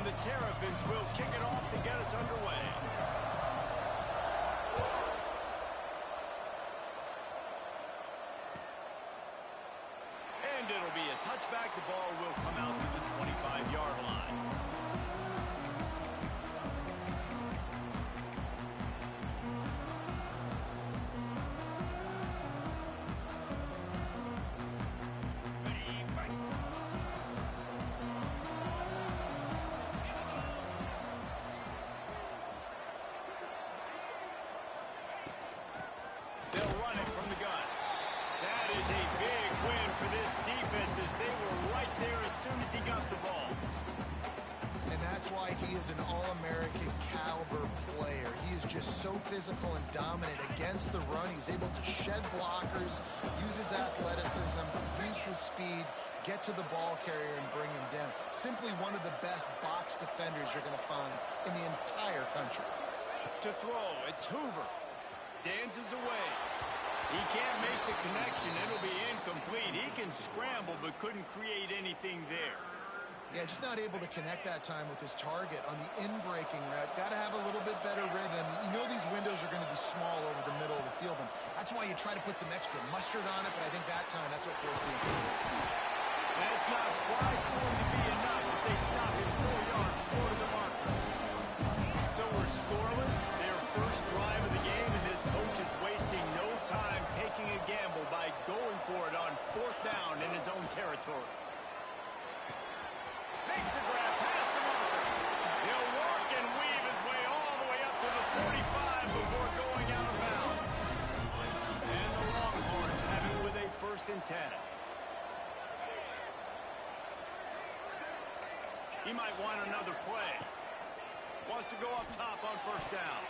the Terrapins will kick it off to get us underway. And it'll be a touchback. The ball will come out to the 25-yard line. They'll run it from the gun. That is a big win for this defense as they were right there as soon as he got the ball. And that's why he is an All-American caliber player. He is just so physical and dominant against the run. He's able to shed blockers, use his athleticism, use his speed, get to the ball carrier and bring him down. Simply one of the best box defenders you're going to find in the entire country. To throw, it's Hoover. Dances away. He can't make the connection. It'll be incomplete. He can scramble but couldn't create anything there. Yeah, just not able to connect that time with his target on the in-breaking route. Got to have a little bit better rhythm. You know these windows are going to be small over the middle of the field, and that's why you try to put some extra mustard on it, but I think that time that's what forced the incomplete. That's not quite going to be enough as they stop him 4 yards short of the marker. So we're scoreless. Their first drive of the game, and this coach is wasting no time taking a gamble by going for it on 4th down in his own territory. Makes a grab past the marker. He'll work and weave his way all the way up to the 45 before going out of bounds. And the Longhorns have it with a 1st and 10. He might want another play. Wants to go up top on 1st down.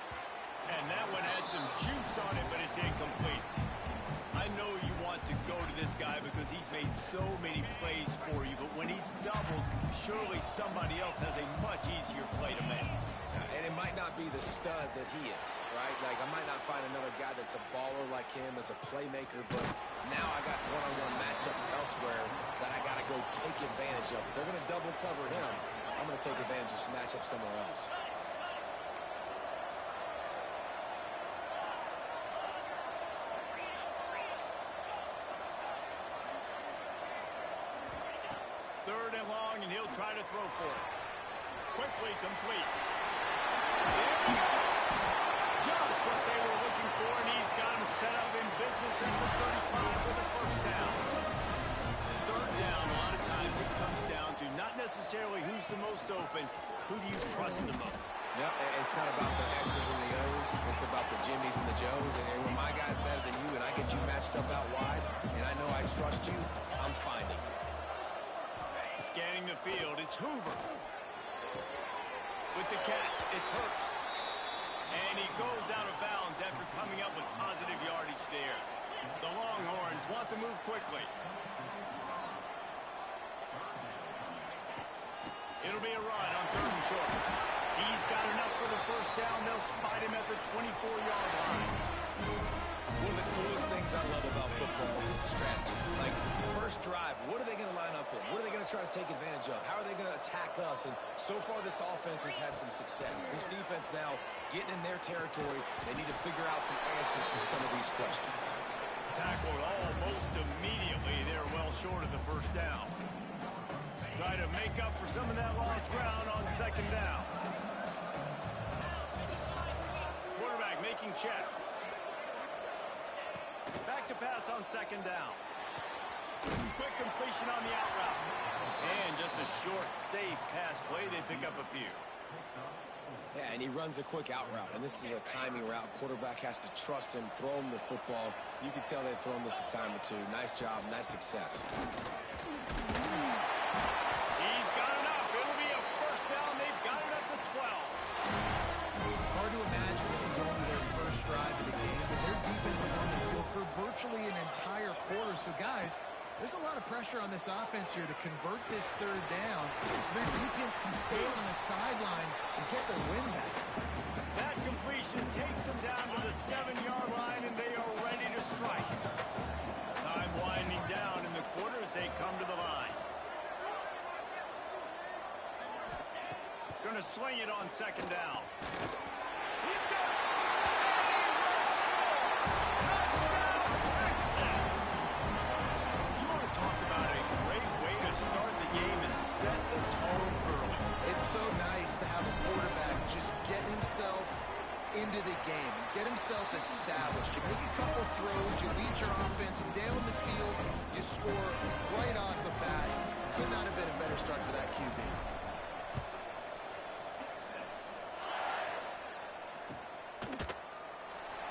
And that one had some juice on it, but it's incomplete. I know you want to go to this guy because he's made so many plays for you, but when he's doubled, surely somebody else has a much easier play to make. And it might not be the stud that he is, right? Like, I might not find another guy that's a baller like him, that's a playmaker, but now I got one-on-one matchups elsewhere that I got to go take advantage of. If they're going to double cover him, I'm going to take advantage of some matchups somewhere else. Third and long, and he'll try to throw for it. Quickly complete. There we go. Just what they were looking for, and he's got him set up in business at the 35 with a 1st down. 3rd down, a lot of times it comes down to not necessarily who's the most open, who do you trust the most? Yep, it's not about the X's and the O's. It's about the Jimmys and the Joes. And when my guy's better than you and I get you matched up out wide, and I know I trust you, I'm finding you. Scanning the field, it's Hoover. With the catch, it's Hurst. And he goes out of bounds after coming up with positive yardage there. The Longhorns want to move quickly. It'll be a run on 3rd and short. He's got enough for the 1st down. They'll spot him at the 24-yard line. One of the coolest things I love about football is the strategy. Like, first drive, what are they going to line up in? What are they going to try to take advantage of? How are they going to attack us? And so far, this offense has had some success. This defense now getting in their territory. They need to figure out some answers to some of these questions. Tackled almost immediately. They're well short of the 1st down. Try to make up for some of that lost ground on 2nd down. Quarterback making checks. Back to pass on 2nd down. Quick completion on the out route. And just a short, safe pass play. They pick up a few. Yeah, and he runs a quick out route, and this is a timing route. Quarterback has to trust him, throw him the football. You can tell they've thrown this a time or two. Nice job, nice success. He's got enough. It'll be a 1st down. They've got it at the 12. Hard to imagine this is only their 1st drive of the game, but their defense was on the field for virtually an entire quarter. So, guys, there's a lot of pressure on this offense here to convert this 3rd down so their defense can stay on the sideline and get their win back. That completion takes them down to the 7-yard line, and they are ready to strike. Time winding down in the quarter as they come to the line. going to sling it on second down. He's got it. And he will score. Touchdown, Texas. You want to talk about a great way to start the game and set the tone early. It's so nice to have a quarterback just get himself into the game, get himself established. You make a couple throws, you lead your offense down the field, you score right off the bat. Could not have been a better start for that QB.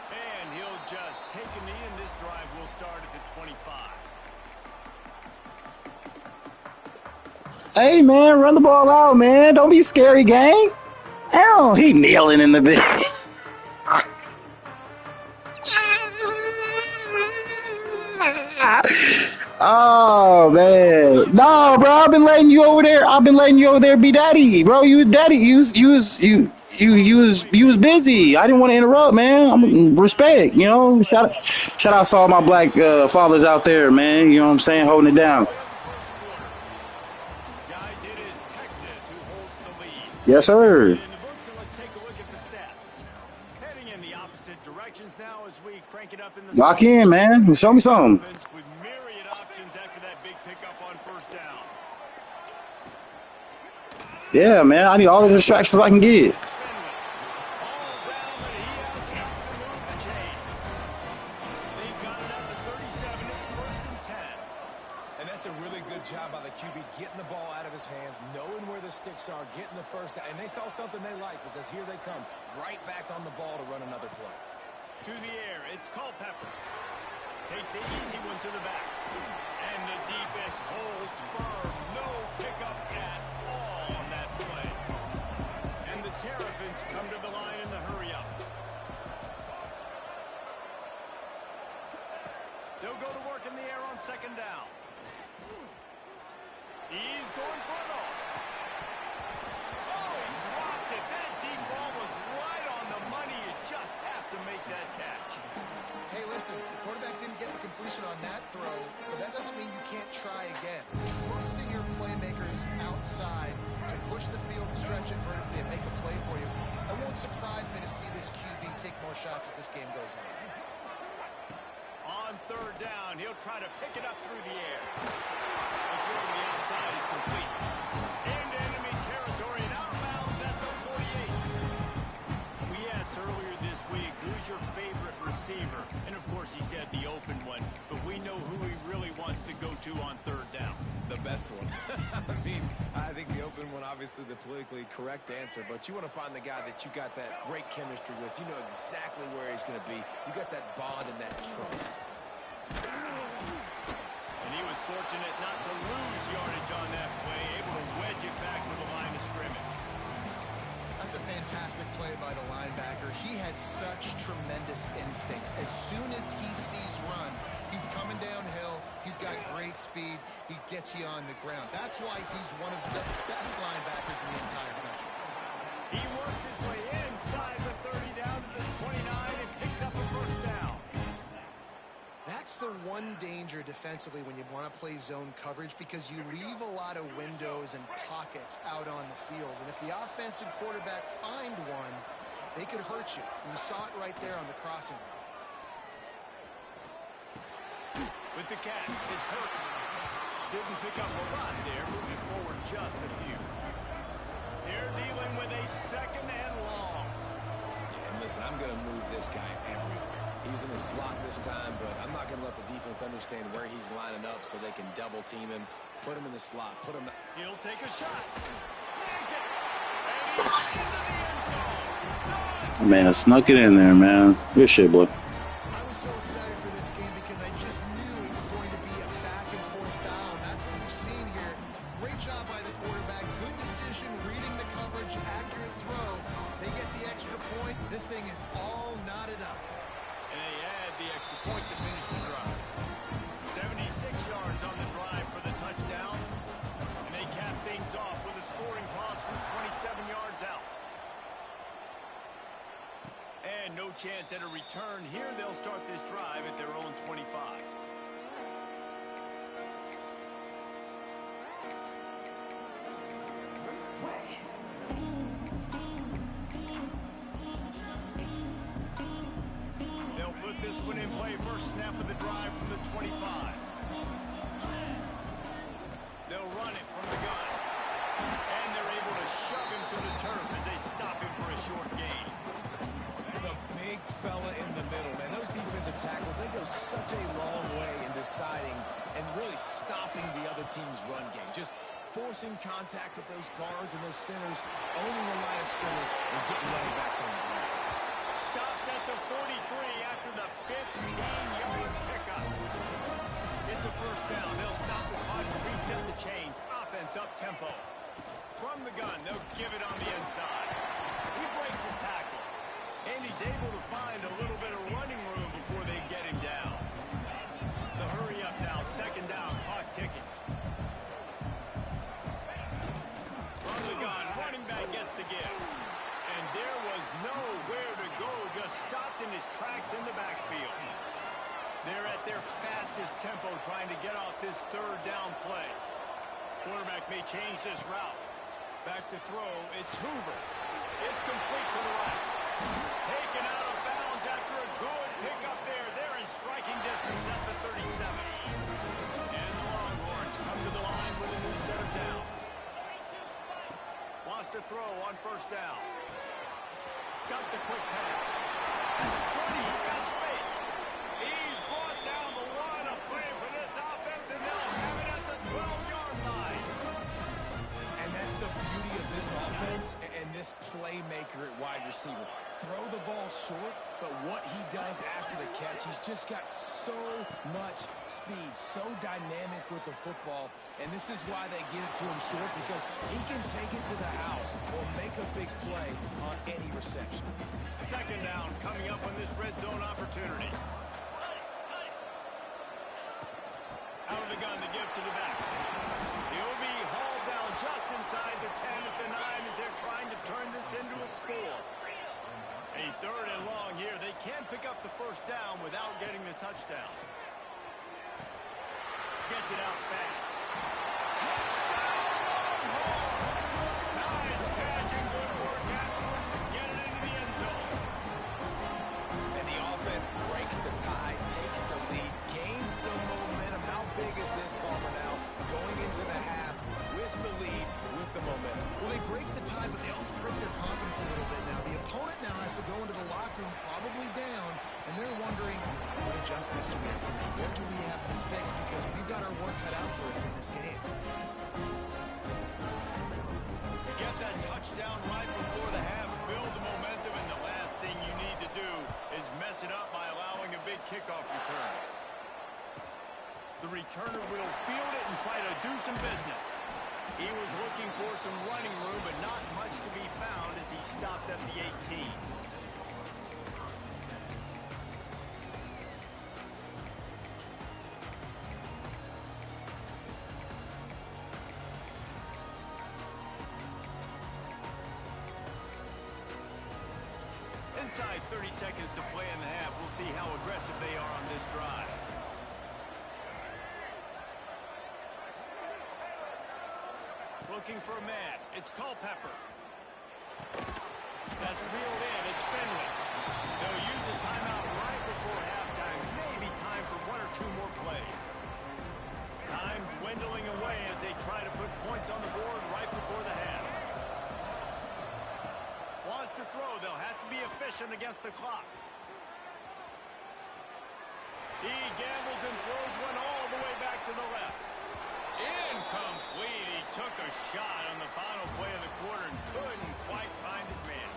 And he'll just take a knee, and this drive will start at the 25. Hey, man, run the ball out, man. Don't be scary, gang. Hell, he kneeling in the bit. Oh, man. No, bro, I've been letting you over there. I've been letting you over there be daddy, bro. You was daddy. You was busy. I didn't want to interrupt, man. I'm respect, you know. Shout out to all my black fathers out there, man. You know what I'm saying? Holding it down. Guys, it is Texas who holds the lead. Yes, sir. In the books, and let's take a look at the stats. Heading in the opposite directions now as we crank it up in the Lock in, man. Show me something. with myriad options after that big pickup on first down. Yeah, man. I need all the distractions I can get. All down, but he has enough to move the chains. They've got it out to 37. It's first and 10. And that's a really good job by the QB, getting the ball out of his hands, knowing where the sticks are, getting the first down. And they saw something they like because here they come, right back on the ball to run another play. To the air, it's Culpepper. Takes the easy one to the back. And the defense holds firm. No pickup at all on that play. And the Terrapins come to the line in the hurry-up. They'll go to work in the air on second down. He's going for it all. Oh, he dropped it. That deep ball was right on the money. You just have to make that catch. Hey, listen, the quarterback didn't get the completion on that throw, but that doesn't mean you can't try again. Trusting your playmakers outside to push the field and stretch it vertically and make a play for you. It won't surprise me to see this QB take more shots as this game goes on. On third down, he'll try to pick it up through the air. The throw to the outside is complete. Into enemy territory and out of bounds at the 48. We asked earlier this week, who's your favorite receiver? And of course, he said the open one, but we know who he really wants to go to on third down. The best one. I think the open one, obviously the politically correct answer, but you want to find the guy that you got that great chemistry with. You know exactly where he's going to be. You got that bond and that trust. And he was fortunate not to lose yardage on that play, able to wedge it back to the line of scrimmage. That's a fantastic play by the linebacker. He has such tremendous instincts. As soon as he sees run, he's coming downhill. He's got great speed. He gets you on the ground. That's why he's one of the best linebackers in the entire country. He works his way inside the 30 down to the 29 and picks up a first down. That's the one danger defensively when you want to play zone coverage, because you leave a lot of windows and pockets out on the field. And if the offensive quarterback find one, they could hurt you. And you saw it right there on the crossing. With the catch, it's Hurts. Didn't pick up a lot there, moving forward just a few. They're dealing with a second and long. Yeah, and listen, I'm going to move this guy everywhere. He was in the slot this time, but I'm not going to let the defense understand where he's lining up so they can double team him, put him in the slot, put him... He'll take a shot. Snags it. And he's into the end zone. Man, I snuck it in there, man. Good shit, boy. I was so excited for this game because I just knew it was going to be a back-and-forth battle. That's what we've seen here. Great job by the quarterback. Good decision, reading the coverage, accurate throw. They get the extra point. This thing is all knotted up. And they add the extra point to finish the drive. 76 yards on the drive for the touchdown. And they cap things off with a scoring toss from 27 yards out. And no chance at a return here. They'll start this drive at their own 25. opening play, first snap of the drive from the 25. They'll run it from the gun. And they're able to shove him to the turf as they stop him for a short gain. The big fella in the middle, man. Those defensive tackles, they go such a long way in deciding and really stopping the other team's run game. Just forcing contact with those guards and those centers, owning the line of scrimmage, and getting running backs on the ground. Stopped at the 43 after the 15-yard pickup. It's a first down. They'll stop the clock and reset the chains. Offense up tempo. From the gun, they'll give it on the inside. He breaks a tackle. And he's able to find a little bit of running room before they get him down. The hurry up now, second down, clock ticking. From the gun, running back gets the give. And there was nowhere to go, just stopped in his tracks in the backfield. They're at their fastest tempo trying to get off this third down play. Quarterback may change this route. Back to throw, it's Hoover. It's complete to the right. Taken out of bounds after a good pickup there. They're in striking distance at the 37. And the Longhorns come to the line with a new set of downs. Wants to throw on first down. Got the quick pass. 20, he's got space. He's brought down the line of play for this offense, and they'll have it at the 12-yard line. And that's the beauty of this offense and this playmaker at wide receiver. Throw the ball short, but what he does after the catch, he's just got so much speed, so dynamic with the football, and this is why they get it to him short, because he can take it to the house or make a big play on any reception. Second down coming up on this red zone opportunity. Out of the gun to give to the back. He'll be hauled down just inside the 10 at the 9 as they're trying to turn this into a score. A third and long here. They can pick up the first down without getting the touchdown. Gets it out fast. Touchdown, Longhorns! Nice catch and good work afterwards to get it into the end zone. And the offense breaks the tie, takes the lead, gains some momentum. How big is this, Palmer, now? Going into the half with the lead, with the momentum. Well, they break the tie, but they also break their confidence a little bit now. The opponent now has to go into the locker room probably down, and they're wondering, what adjustments do we have to make? What do we have to fix? Because we've got our work cut out for us in this game. Get that touchdown right before the half. Build the momentum, and the last thing you need to do is mess it up by allowing a big kickoff return. The returner will field it and try to do some business. He was looking for some running room, but not much to be found as he stopped at the 18. Inside 30 seconds to play in the half. We'll see how aggressive they are on this drive. Looking for a man. It's Culpepper. That's reeled in. It's Finley. They'll use a timeout right before halftime. Maybe time for one or two more plays. Time dwindling away as they try to put points on the board right before the half. Wants to throw. They'll have to be efficient against the clock. He gambles and throws one all the way back to the left. Incomplete. He took a shot on the final play of the quarter and couldn't quite find his man.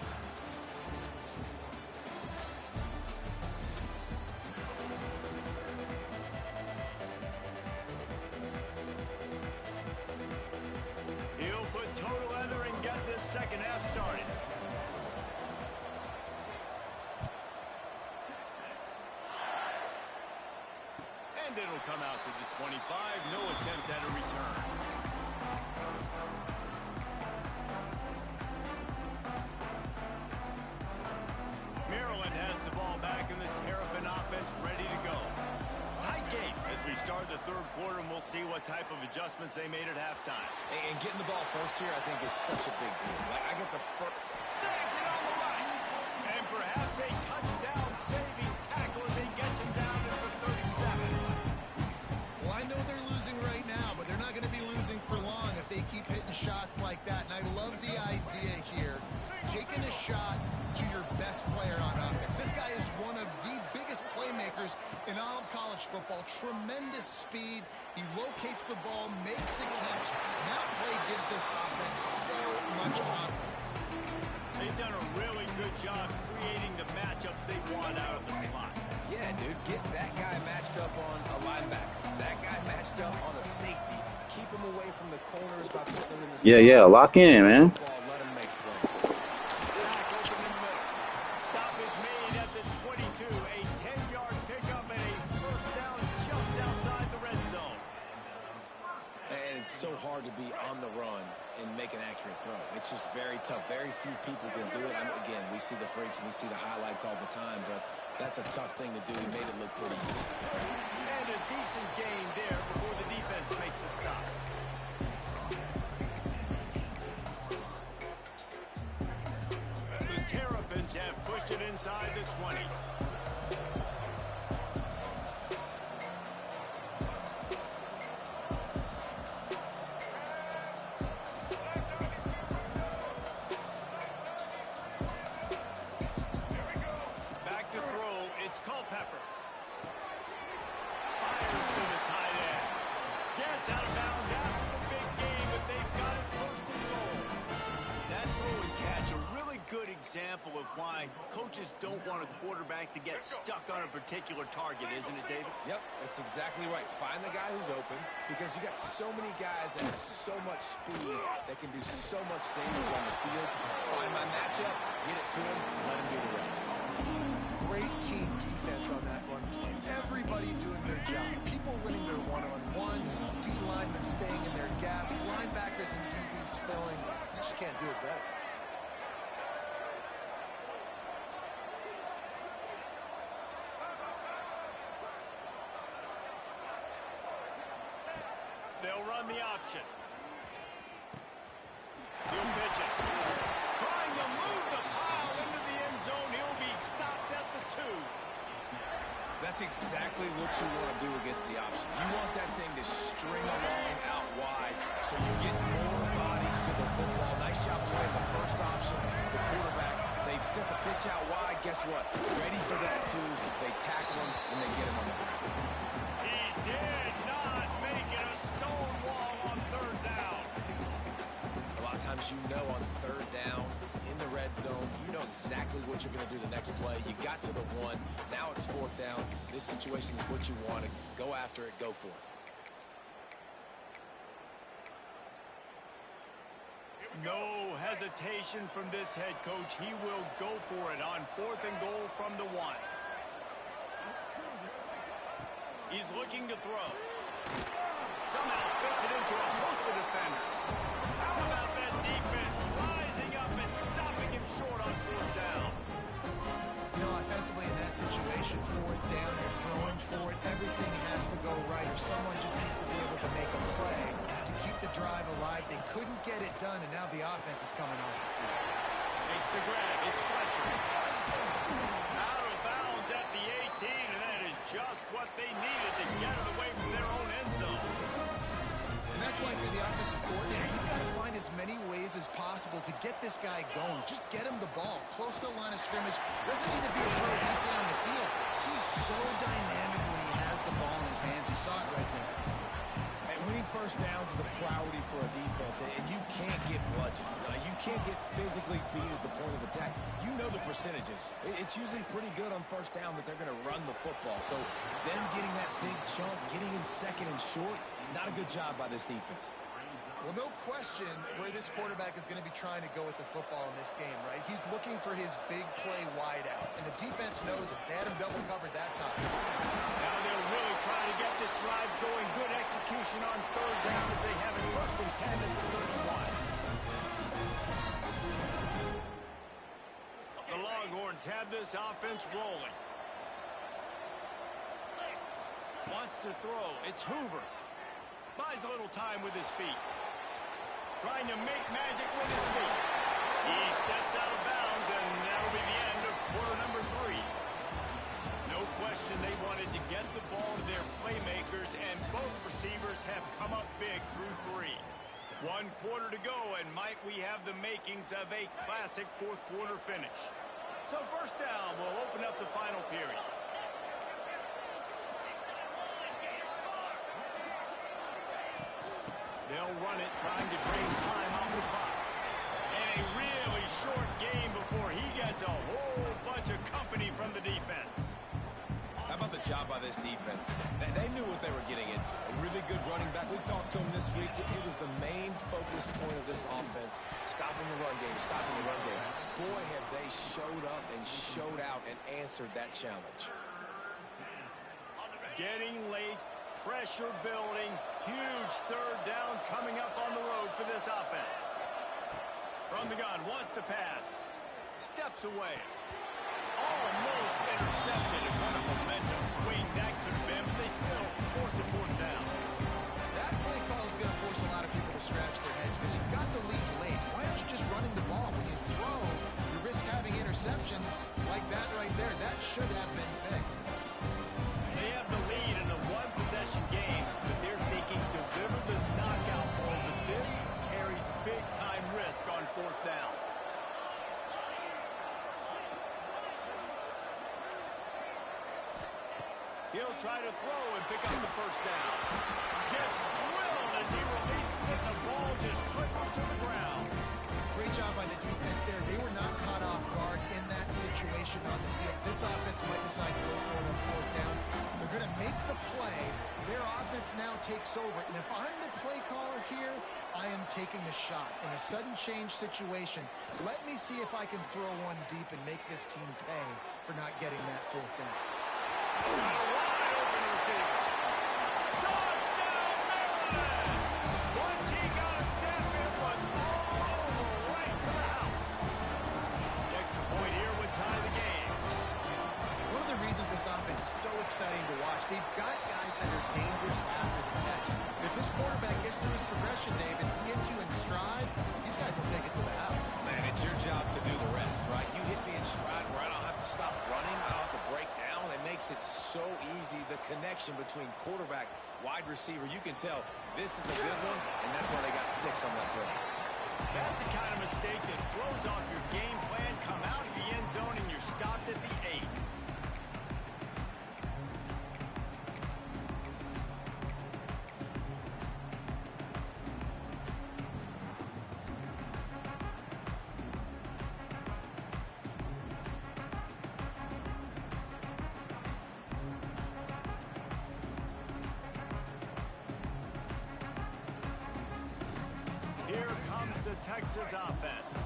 He'll put total leather and get this second half started. And it'll come out to the 25. No attempt at a return. Maryland has the ball back and the Terrapin offense ready to go. Tight game as we start the third quarter, and we'll see what type of adjustments they made at halftime. And getting the ball first here, I think, is such a big deal. I get the first. Snags it on the right. And perhaps a touchdown-saving tackle as they get to receivers in all of college football. Tremendous speed. He locates the ball, makes a catch. And that play gives this offense so much confidence. They've done a really good job creating the matchups they want out of the slot. Yeah, dude, get that guy matched up on a linebacker. That guy matched up on a safety. Keep him away from the corners by putting him in the slot. Yeah, lock in, man. Let him make plays. Back open in the middle. Stop is made at the 22. A 10-yard pickup and a first down just outside the red zone. And it's so hard to be on the run and make an accurate throw. It's just very tough. Very few people can do it. Again, we see the freaks and we see the highlights all the time, but that's a tough thing to do. He made it look pretty easy. And a decent gain there before the defense makes a stop. The Terrapins have pushed it inside the 20. Back to throw, it's Culpepper. Fires to the tight end. Gets out of bounds after the big game, but they've got it first and goal. That throw and catch, a really good example of why coaches don't want a quarterback to get stuck on a particular target, isn't it, David? Yep, that's exactly right. Find the guy who's open because you got so many guys that have so much speed that can do so much damage on the field. Find my matchup, get it to him, let him do the rest. Great team defense on that run play. Everybody doing their job. People winning their one-on-ones, D linemen staying in their gaps, linebackers and DBs filling. You just can't do it better. They'll run the option. He'll pitch it. Trying to move the pile into the end zone. He'll be stopped at the 2. That's exactly what you want to do against the option. You want that thing to string along out wide so you get more bodies to the football. Nice job playing the first option, the quarterback. They've sent the pitch out wide. Guess what? Ready for that, too. They tackle him, and they get him on the ground. He did not make it a stone wall on third down. A lot of times you know on third down, in the red zone, you know exactly what you're going to do the next play. You got to the 1. Now it's fourth down. This situation is what you wanted. Go after it. Go for it. No hesitation from this head coach. He will go for it on 4th and goal from the 1. He's looking to throw. Somehow fits it into a host of defenders. How about that defense rising up and stopping him short on 4th down? You know, offensively in that situation, 4th down, you're throwing for it. Everything has to go right, or someone just needs to be able to make a play to keep the drive alive. They couldn't get it done, and now the offense is coming off the field. Makes the grab. It's Fletcher. Out of bounds at the 18, and that is just what they needed to get it away from their own end zone. And that's why for the offensive coordinator, you've got to find as many ways as possible to get this guy going. Just get him the ball close to the line of scrimmage. Doesn't need to be a throw deep down the field. He's so dynamic when he has the ball in his hands. You saw it right there. And winning first downs is a priority for a defense, and you can't get bludgeoned. You can't get physically beat at the point of attack. You know the percentages. It's usually pretty good on first down that they're going to run the football. So them getting that big chunk, getting in second and short, not a good job by this defense. Well, no question where this quarterback is going to be trying to go with the football in this game, right? He's looking for his big play wide out, and the defense knows it. They had him double covered that time. Now they'll really try to get this drive going. Good execution on 3rd down as they have it 1st and 10 at the 31. The Longhorns have this offense rolling. Wants to throw. It's Hoover. Buys a little time with his feet. Trying to make magic with his feet. He steps out of bounds, and that'll be the end of quarter number 3. No question they wanted to get the ball to their playmakers, and both receivers have come up big through 3. 1 quarter to go, and might we have the makings of a classic 4th quarter finish. So 1st down will open up the final period. they'll run it, trying to drain time off the clock. And a really short game before he gets a whole bunch of company from the defense. How about the job by this defense today? They knew what they were getting into. A really good running back. We talked to him this week. It was the main focus point of this offense, stopping the run game, stopping the run game. Boy, have they showed up and showed out and answered that challenge. Getting late, pressure building, huge third down coming up on the road for this offense. From the gun, wants to pass. Steps away. Almost intercepted, and what a momentum swing that could have been, but they still force a fourth down. That play call is going to force a lot of people to scratch their heads because you've got the lead late. Why aren't you just running the ball? When you throw, you risk having interceptions like that right there. That should have been picked. They have the lead in a one-possession game, but they're thinking deliver the knockout ball, but this carries big-time risk on fourth down. He'll try to throw and pick up the first down. Gets drilled as he releases it, and the ball just trickles to the ground. Great job by the defense there. They were not caught off guard in that situation on the field. This offense might decide to go for it on fourth down. They're going to make the play. Their offense now takes over. And if I'm the play caller here, I am taking a shot. In a sudden change situation, let me see if I can throw one deep and make this team pay for not getting that fourth down. A wide open receiver. Touchdown, Maryland! Once he got a step, it was all over right to the house. The extra point here would tie the game. One of the reasons this offense is so exciting to watch, they've got guys that are dangerous after the catch. If this quarterback gets through his progression, David, gets you in stride, these guys will take it to the house. Man, it's your job to do the rest, right? You hit me in stride where I don't have to stop running. I don't have to break down. It makes it so easy, the connection between quarterback, wide receiver. You can tell this is a good one, and that's why they got 6 on that throw. That's the kind of mistake that throws off your game plan. Come out of the end zone, and you're stopped at the 8. Here comes the Texas offense.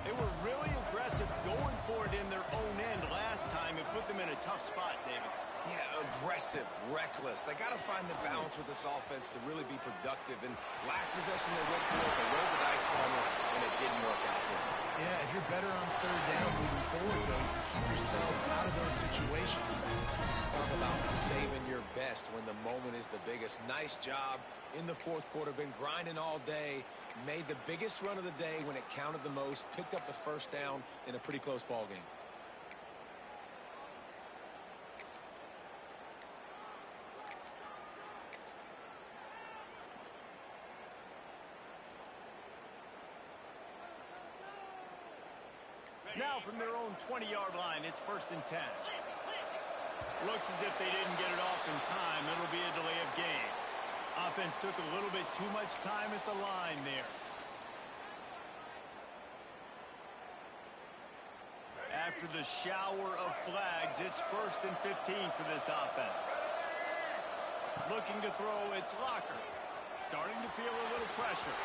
They were really aggressive going for it in their own end last time. It put them in a tough spot, David. Yeah, aggressive, reckless. They got to find the balance with this offense to really be productive. And last possession they went for it, they rolled the dice, Palmer, and it didn't work out for them. Yeah, if you're better on third down moving forward, though, you can keep yourself out of those situations. Talk about saving your best when the moment is the biggest. Nice job in the fourth quarter. Been grinding all day. Made the biggest run of the day when it counted the most. Picked up the first down in a pretty close ball game. Now from their own 20-yard line, it's 1st and 10. Looks as if they didn't get it off in time. It'll be a delay of game. Offense took a little bit too much time at the line there. After the shower of flags, it's 1st and 15 for this offense. Looking to throw, it's Locker. Starting to feel a little pressure.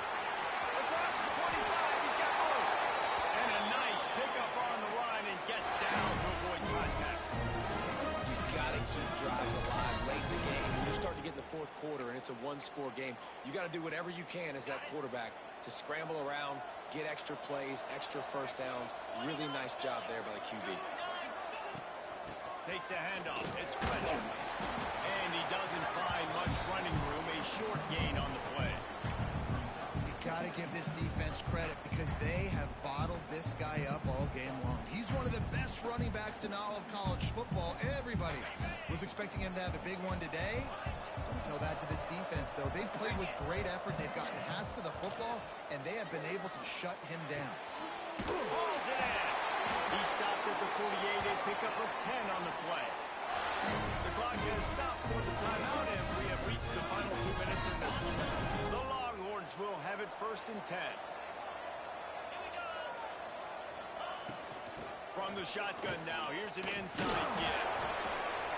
Across the 25, he's got room. And a nice pickup on the line and gets down to avoid contact. You've got to keep drives alive late in the game. When you're starting to get in the fourth quarter and it's a one-score game, you got to do whatever you can as that quarterback to scramble around, get extra plays, extra first downs. Really nice job there by the QB. Takes a handoff. It's Fletcher. And he doesn't find much running room. A short gain on the play. Got to give this defense credit because they have bottled this guy up all game long. He's one of the best running backs in all of college football. Everybody was expecting him to have a big one today. Don't tell that to this defense, though. They played with great effort. They've gotten hats to the football, and they have been able to shut him down. Pulls it in. He stopped at the 48, a pickup of 10 on the play. The clock has stopped for the timeout, and we have reached the final 2 minutes in this one. The Longhorns it 1st and 10. From the shotgun now, here's an inside get.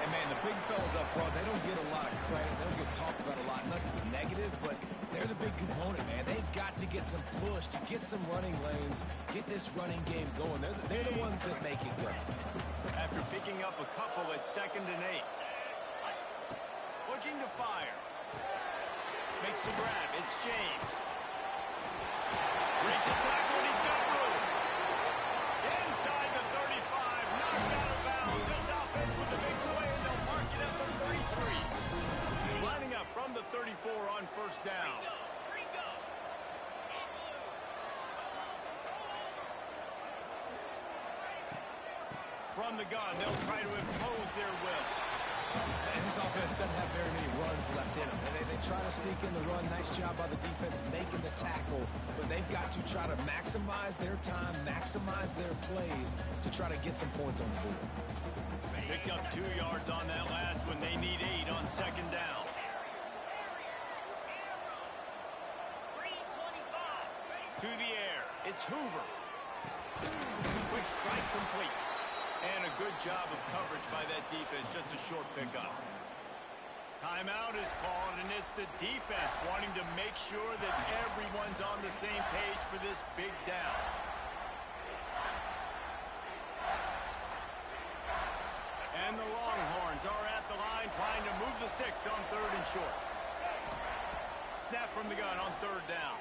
And, man, the big fellas up front, they don't get a lot of credit. They don't get talked about a lot unless it's negative, but they're the big component, man. They've got to get some push, to get some running lanes, get this running game going. They're the ones that make it go. After picking up a couple at 2nd and 8. Looking to fire. Makes the grab. It's James. Reads the tackle, and he's got room. Inside the 35. Knocked out of bounds. This offense with the big play, and they'll mark it at the 33. Lining up from the 34 on 1st down. From the gun, they'll try to impose their will. And this offense doesn't have very many runs left in them. They try to sneak in the run. Nice job by the defense making the tackle. But they've got to try to maximize their time, maximize their plays to try to get some points on the board. Picked up 2 yards on that last one. They need 8 on 2nd down. To the air. It's Hoover. Quick strike complete. And a good job of coverage by that defense. Just a short pickup. Timeout is called, and it's the defense wanting to make sure that everyone's on the same page for this big down. And the Longhorns are at the line trying to move the sticks on 3rd and short. Snap from the gun on 3rd down.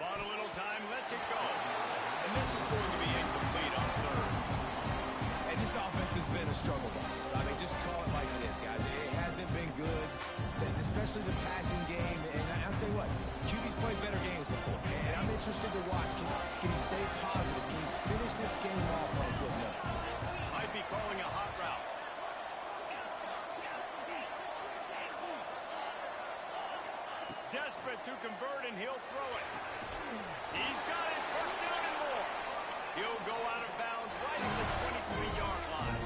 Bought a little time, lets it go. And this is going to be incomplete on 3rd. And this offense has been a struggle bus. I mean, just call it like it is, guys. It hasn't been good, especially the passing game. And I'll tell you what, QB's played better games before. And I'm interested to watch. Can he stay positive? Can he finish this game off on a good note? Might be calling a hot route. Desperate to convert, and he'll throw it. He's got it. 1st down and more. He'll go out of bounds right at the 23-yard line.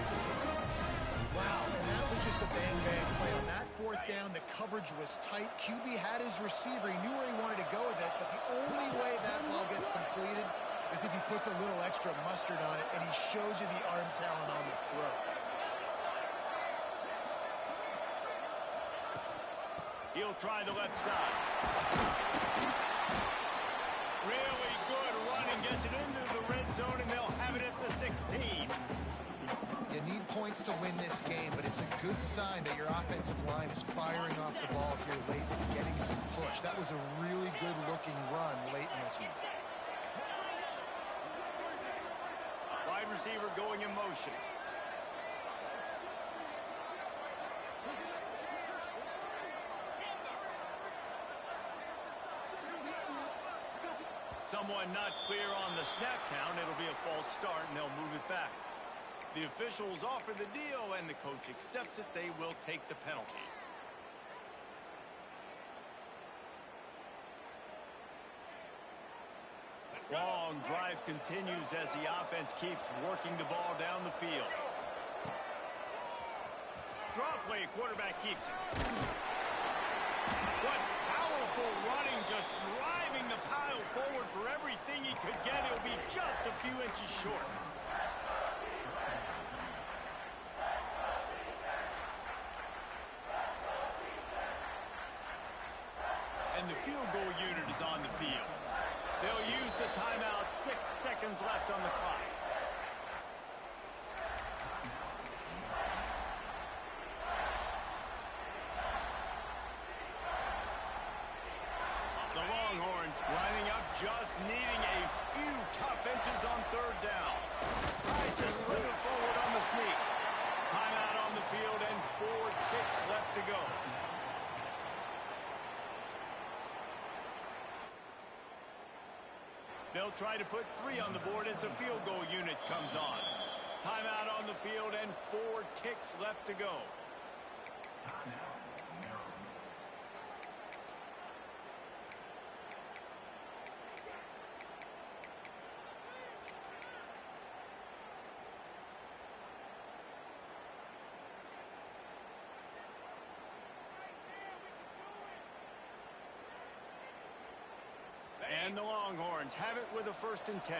Wow, and that was just a bang-bang play. On that 4th down, the coverage was tight. QB had his receiver. He knew where he wanted to go with it, but the only way that ball gets completed is if he puts a little extra mustard on it, and he shows you the arm talent on the throw. He'll try the left side. Really good running. Gets it into the red zone, and they'll have it at the 16. You need points to win this game, but it's a good sign that your offensive line is firing off the ball here late and getting some push. That was a really good-looking run late in this one. Wide receiver going in motion. Someone not clear on the snap count. It'll be a false start, and they'll move it back. The officials offer the deal, and the coach accepts it. They will take the penalty. Long drive continues as the offense keeps working the ball down the field. Draw play, quarterback keeps it. What powerful running, just driving the pile forward for everything he could get. He'll be just a few inches short. And the field goal unit is on the field. They'll use the timeout. 6 seconds left on the clock. The Longhorns lining up, just needing a few tough inches on 3rd down. Tries to slither forward on the sneak. Timeout on the field and 4 ticks left to go. They'll try to put 3 on the board as the field goal unit comes on. Timeout on the field and 4 ticks left to go. And the Longhorns have it with a 1st and 10.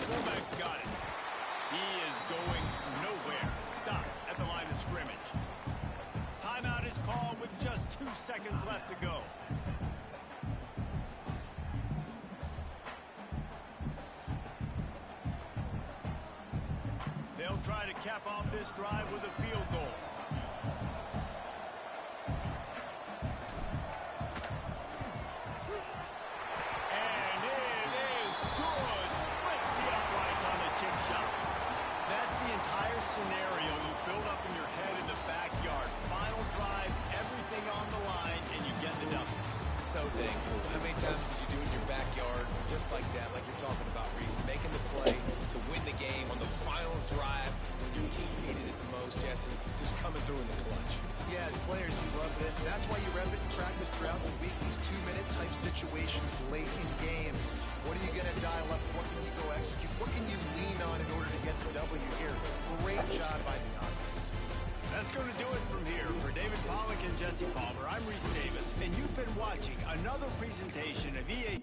Fullback's got it. He is going nowhere. Stop at the line of scrimmage. Timeout is called with just 2 seconds left to go. They'll try to cap off this drive with a field goal. And it is good. Splits the uprights on the chip shot. That's the entire scenario you build up in your head in the backyard. Final drive, everything on the line, and you get the W. So dang cool. How many times did you do in your backyard just like that, like you're talking about, Reese? Making the play to win the game on the final drive when your team needed it the most, Jesse. Just coming through in the clutch. Yeah, as players, you love this. That's why you rep it in practice throughout the week. These 2-minute type situations late in games. What are you going to dial up? What can you go execute? What can you lean on in order to get the W here? Great job by the offense. That's going to do it from here. For David Pollack and Jesse Palmer, I'm Reese Davis, and you've been watching another presentation of EA.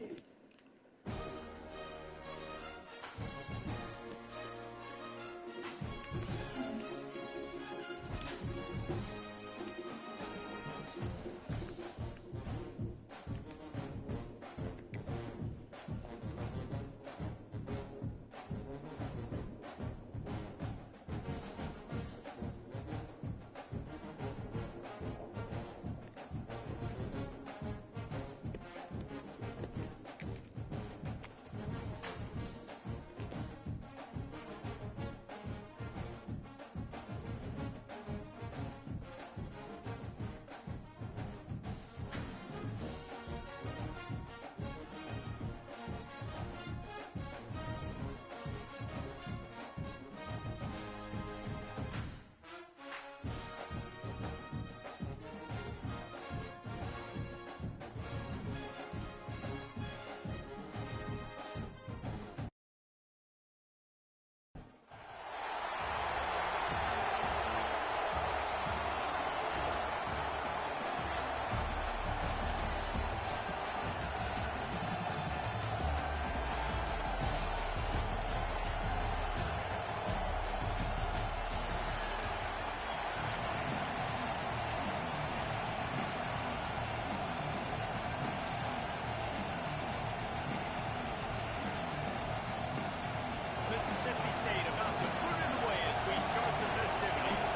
Mississippi State about to put it away as we start the festivities.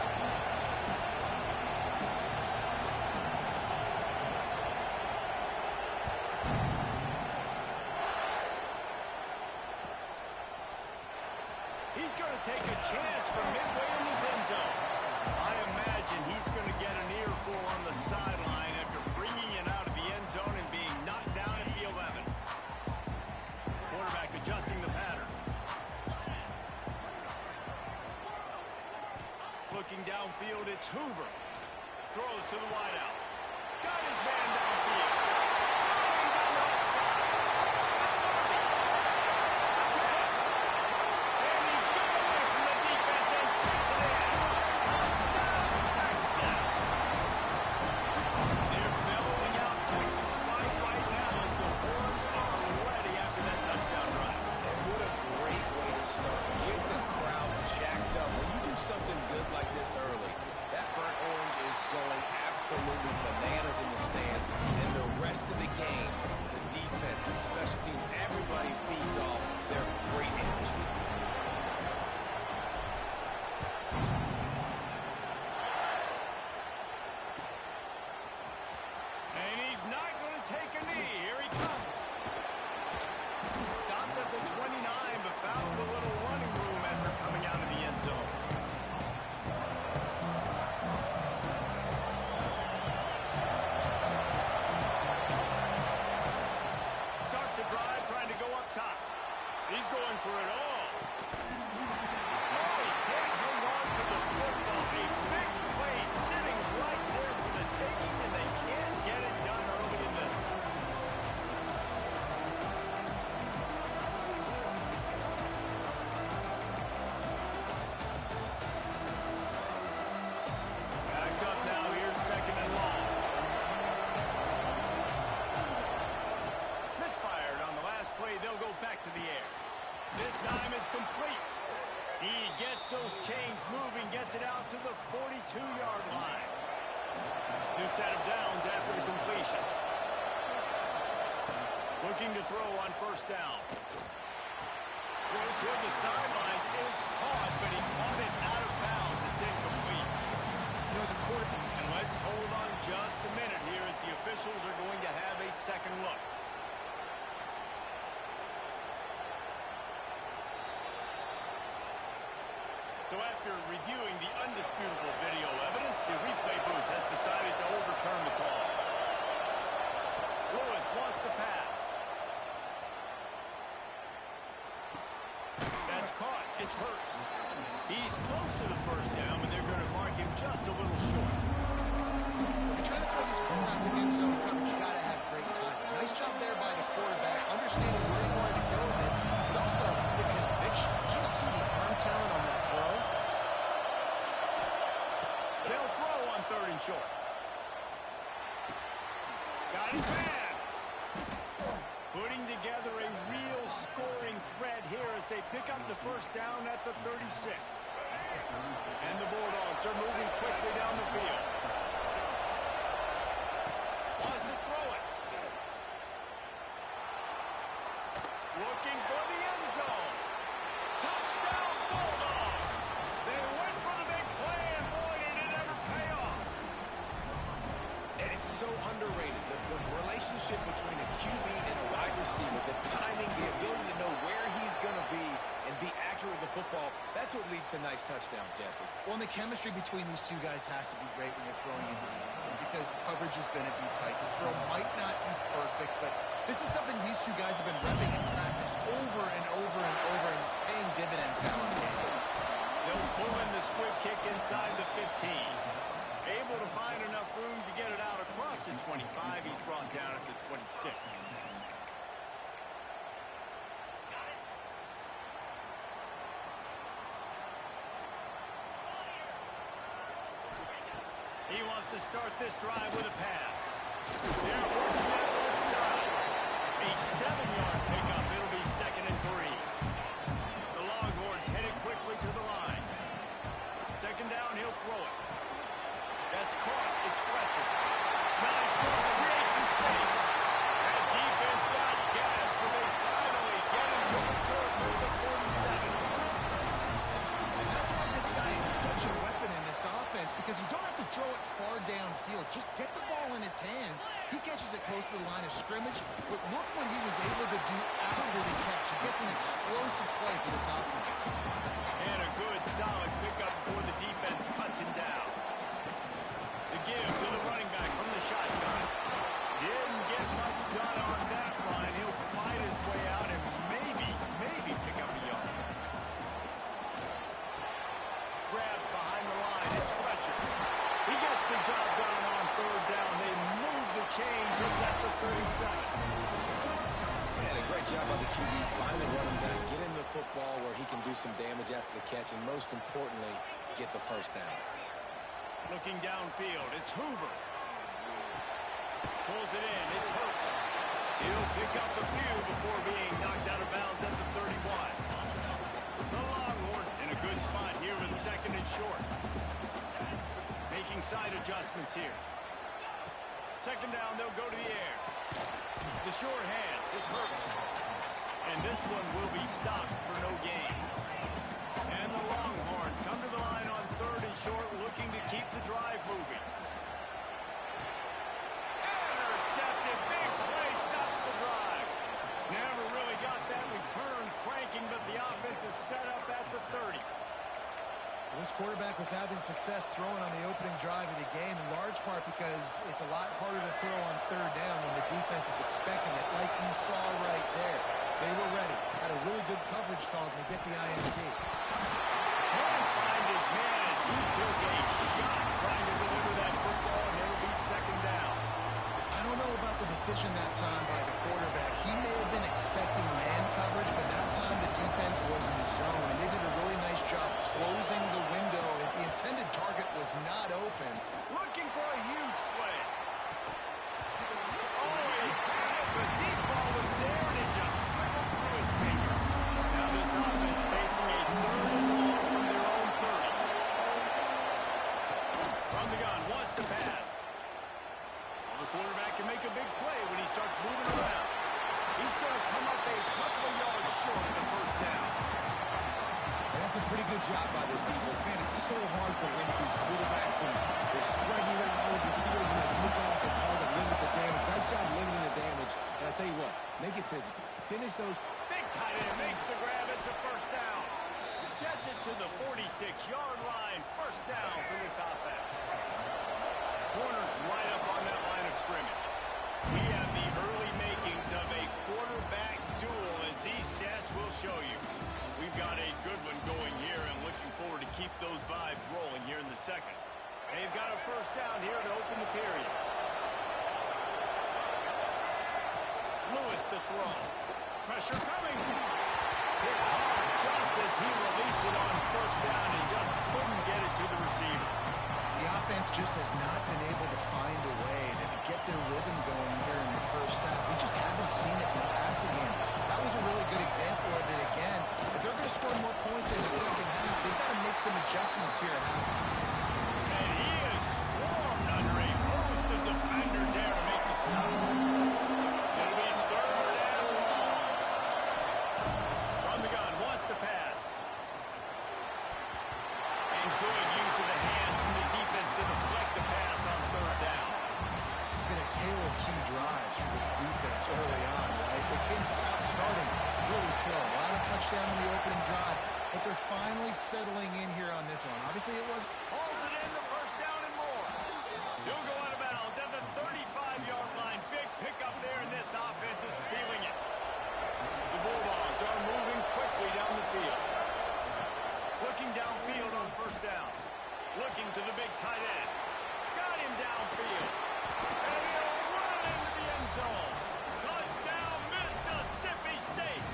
He's going to take a chance from midway in his end zone. I imagine he's going to get an earful on the sideline after bringing it out of the end zone and being knocked down at the 11. Quarterback adjusting the pattern. Looking downfield, it's Hoover. Throws to the wideout. Got his man downfield. Throwing down the left side. And he got away from the defense and takes it in. Touchdown, Texas. They're bellowing out Texas fight right now as the horns are ready after that touchdown drive. And what a great way to start. Get the crowd jacked up. When you do something good like this early, that burnt orange is going absolutely bananas in the stands, and the rest Gets those chains moving, gets it out to the 42-yard line. New set of downs after the completion. Looking to throw on first down. Throw toward the sidelines is caught, but he caught it out of bounds. It's incomplete. There's a quarterback. And let's hold on just a minute here as the officials are going to have a second look. So after reviewing the undisputable video evidence, the replay booth has decided to overturn the call. Lewis wants to pass. That's caught. It's Hurst. He's close to the first down, but they're going to mark him just a little short. If you're trying to throw these quarterbacks against zone coverage, you got to have great timing. Nice job there by the quarterback, understanding where he wanted to go with it, but also the conviction. Did you see the arm talent on that throw? They'll throw on third and short. Got his man. Putting together a real scoring threat here as they pick up the first down at the 36. And the Bulldogs are moving quickly down the field. Wants to throw it. Looking for the end zone. Touchdown Bulldogs. They went for the big play, and boy, did it ever pay off. And it's so underrated. The relationship between a QB and a wide receiver, the timing, the ability to know where he's going to be and be accurate with the football, that's what leads to nice touchdowns, Jesse. Well, and the chemistry between these two guys has to be great when you're throwing into the end zone because coverage is going to be tight. The throw might not be perfect, but this is something these two guys have been repping in practice over and over and over, and it's paying dividends now on game. They'll pull in the squib kick inside the 15. Able to find enough room to get it out across the 25. He's brought down at the 26. He wants to start this drive with a pass. They're working that left side. A 7-yard pickup. It'll be 2nd and 3. The Longhorns headed quickly to the line. Second down, he'll throw it. That's caught. It's Fletcher. Nice move to create some space. That defense got gas, but they finally get him to return to the 47. And that's why this guy is such a weapon in this offense, because you don't have to throw it far downfield. Just get the ball in his hands. He catches it close to the line of scrimmage, but look what he was able to do after the catch. He gets an explosive play for this offense. And a good, solid pickup before the defense cuts him down. The give to the running back from the shotgun. Didn't get much done on that line. He'll fight his way out and maybe pick up a yard. Grab behind the line. It's Fletcher. He gets the job done on third down. They move the chains. It's at the 37. And a great job by the QB finally running back, get him the football where he can do some damage after the catch, and most importantly, get the first down. Looking downfield, it's Hoover. Pulls it in, it's Hurst. He'll pick up a few before being knocked out of bounds at the 31. The Longhorns in a good spot here with 2nd and short. Making side adjustments here. Second down, they'll go to the air. The short hands, it's Hurst. And this one will be stopped for no gain. And the Longhorns come to the line on 3rd and short, looking to keep the drive moving. Intercepted, big play, stops the drive. Never really got that return cranking, but the offense is set up at the 30. This quarterback was having success throwing on the opening drive of the game, in large part because it's a lot harder to throw on third down when the defense is expecting it, like you saw right there. They were ready. Had a really good coverage call to get the INT. Can't find his man as he took a shot trying to deliver that football, and it'll be 2nd down. I don't know about the decision that time by the quarterback. He may have been expecting man coverage, but that time the defense was in zone, and they did a really nice job closing the window. The intended target was not open. Looking for a huge play. Oh, he had it. The deep ball was there, and it just trickled through his fingers. Now this offense facing a 3rd and long from their own so hard to limit these quarterbacks, and they're spreading it out all over the field. When they take off, it's hard to limit the damage. Nice job limiting the damage. And I tell you what, make it physical. Finish those. Big tight end makes the grab. It's a first down. Gets it to the 46-yard line. First down for this offense. Corners right up on that line of scrimmage. We have the early makings of a quarterback duel, as these stats will show you. We've got a good one going here, and looking forward to keep those vibes rolling here in the second. They've got a first down here to open the period. Lewis to throw. Pressure coming. Hit hard just as he released it on first down and just couldn't get it to the receiver. The offense just has not been able to find a way to get their rhythm going here in the first half. We just haven't seen it in the passing game. That was a really good example of it again. If they're going to score more points in the second half, they've got to make some adjustments here at halftime. And he is swarmed under a host of defenders there to make the stop. It'll be third and long. From the gun, wants to pass. And good use of the hands from the defense to deflect the pass on third down. It's been a tale of two drives for this defense early on, right? They came out starting really slow. A lot of touchdown on the opening drive, but they're finally settling in here on this one. Obviously, it was. Holds it in, the first down and more. He'll go out of bounds at the 35-yard line. Big pickup there, and this offense is feeling it. The Bulldogs are moving quickly down the field. Looking downfield on first down. Looking to the big tight end. Got him downfield. And he'll run into the end zone. Touchdown, Mississippi State.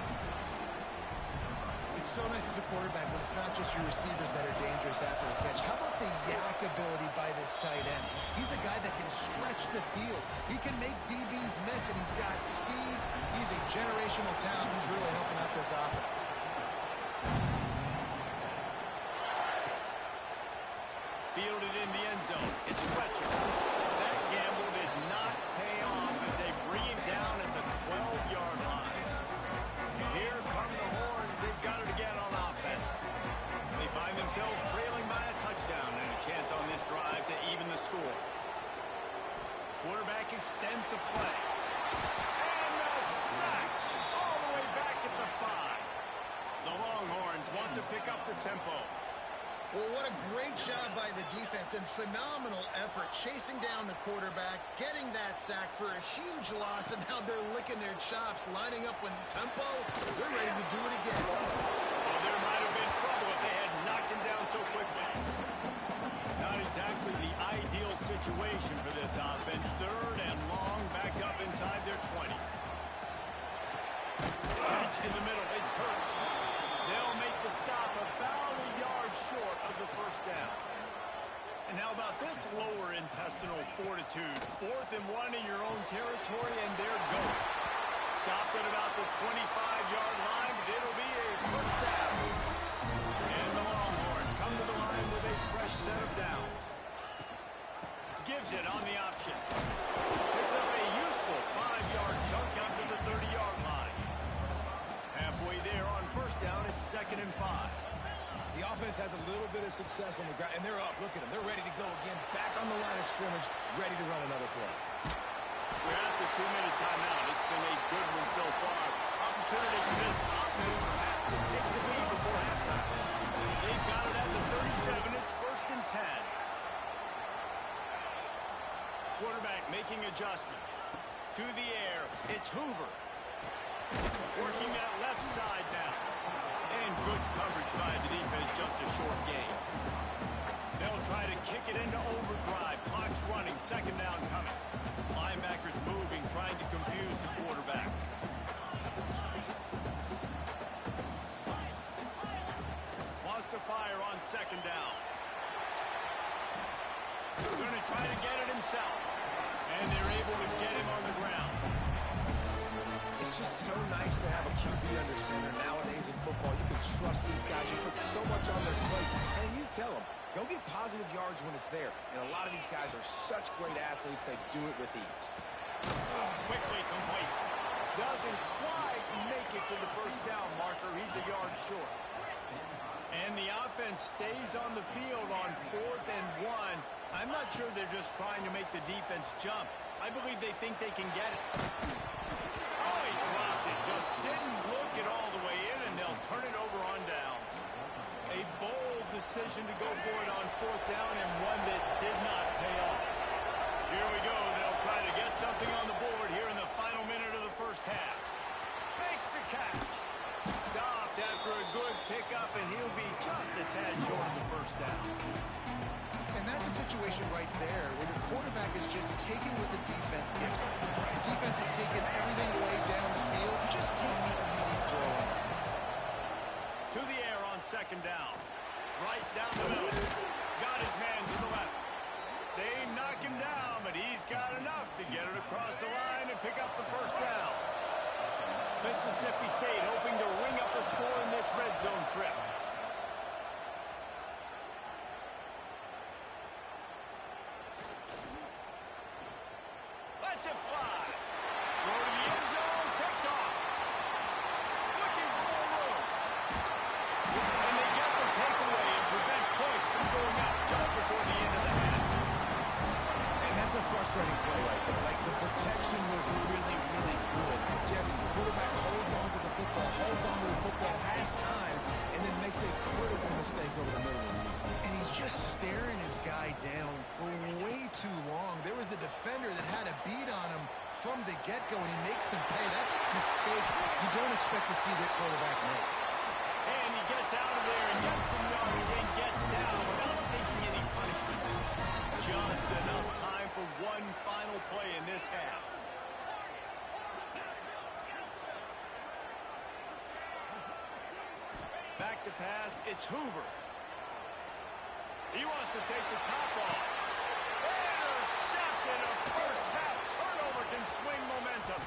It's so nice as a quarterback when it's not just your receivers that are dangerous after the catch. How about the yak ability by this tight end? He's a guy that can stretch the field. He can make DBs miss, and he's got speed. He's a generational talent. He's really helping out this offense. Fielded in the end zone. It's Fletcher. That gamble did not pay off as they bring him down at the 12-yard line. Here come the Horns. They've got it again on offense. They find themselves trailing by a touchdown and a chance on this drive to even the score. Quarterback extends the play. And a sack all the way back at the 5. The Longhorns want to pick up the tempo. Well, what a great job by the defense and phenomenal effort chasing down the quarterback, getting that sack for a huge loss, and now they're licking their chops, lining up with tempo. They're ready to do it again. Well, there might have been trouble if they had knocked him down so quickly. Not exactly the ideal situation for this offense. Third and long, back up inside their 20. Catch in the middle. It's Hurts. They'll make the stop about a yard short of the first down. And how about this lower intestinal fortitude? 4th and 1 in your own territory, and they're going. Stopped at about the 25-yard line, but it'll be a first down. And the Longhorns come to the line with a fresh set of downs. Gives it on the option. Picks up a useful 5-yard chunk after the 30-yard line. Halfway there on first down, it's 2nd and 5. The offense has a little bit of success on the ground, and they're up. Look at them. They're ready to go again. Back on the line of scrimmage, ready to run another play. We're at the 2-minute timeout. It's been a good one so far. Opportunity for this offense perhaps to take the lead before halftime. They've got it at the 37. It's 1st and 10. Quarterback making adjustments. To the air, it's Hoover. Working that left side now. And good coverage by the defense, just a short gain. They'll try to kick it into overdrive. Clock's running, 2nd down coming. Linebackers moving, trying to confuse the quarterback. Wants to fire on 2nd down. Going to try to get it himself. And they're able to get him on the ground. It's just so nice to have a QB under center nowadays in football. You can trust these guys. You put so much on their plate. And you tell them, go get positive yards when it's there. And a lot of these guys are such great athletes, they do it with ease. Quickly complete. Doesn't quite make it to the first down marker. He's a yard short. And the offense stays on the field on 4th and 1. I'm not sure they're just trying to make the defense jump. I believe they think they can get it. Oh, he dropped it. Just didn't look it all the way in, and they'll turn it over on downs. A bold decision to go for it on 4th down, and one that did not pay off. Here we go. They'll try to get something on the board here in the final minute of the first half. Makes the catch. Stopped after a good pickup, and he'll be just a tad short of the first down. And that's a situation right there where the quarterback is just taking what the defense gives him. The defense is taking everything away down the field. Just take the easy throw. To the air on 2nd down. Right down the middle. Got his man to the left. They knock him down, but he's got enough to get it across the line and pick up the first down. Mississippi State hoping to ring up a score in this red zone trip. Lets it fly. Go to the end zone, picked off. Looking for more room. And they get the takeaway and prevent points from going up just before the end of the half. And that's a frustrating play right there. Like, the protection was really, really good. Jesse, the quarterback holds on to the football, has time, and then makes a critical mistake over the middle of the field. And he's just staring his guy down for way too long. There was the defender that had a beat on him from the get-go, and he makes him pay. That's a mistake you don't expect to see that quarterback make. And he gets out of there and gets some yardage and gets down without taking any punishment. Just enough time for one final play in this half. Back to pass, it's Hoover. He wants to take the top off. Intercepted. A first half turnover can swing momentum.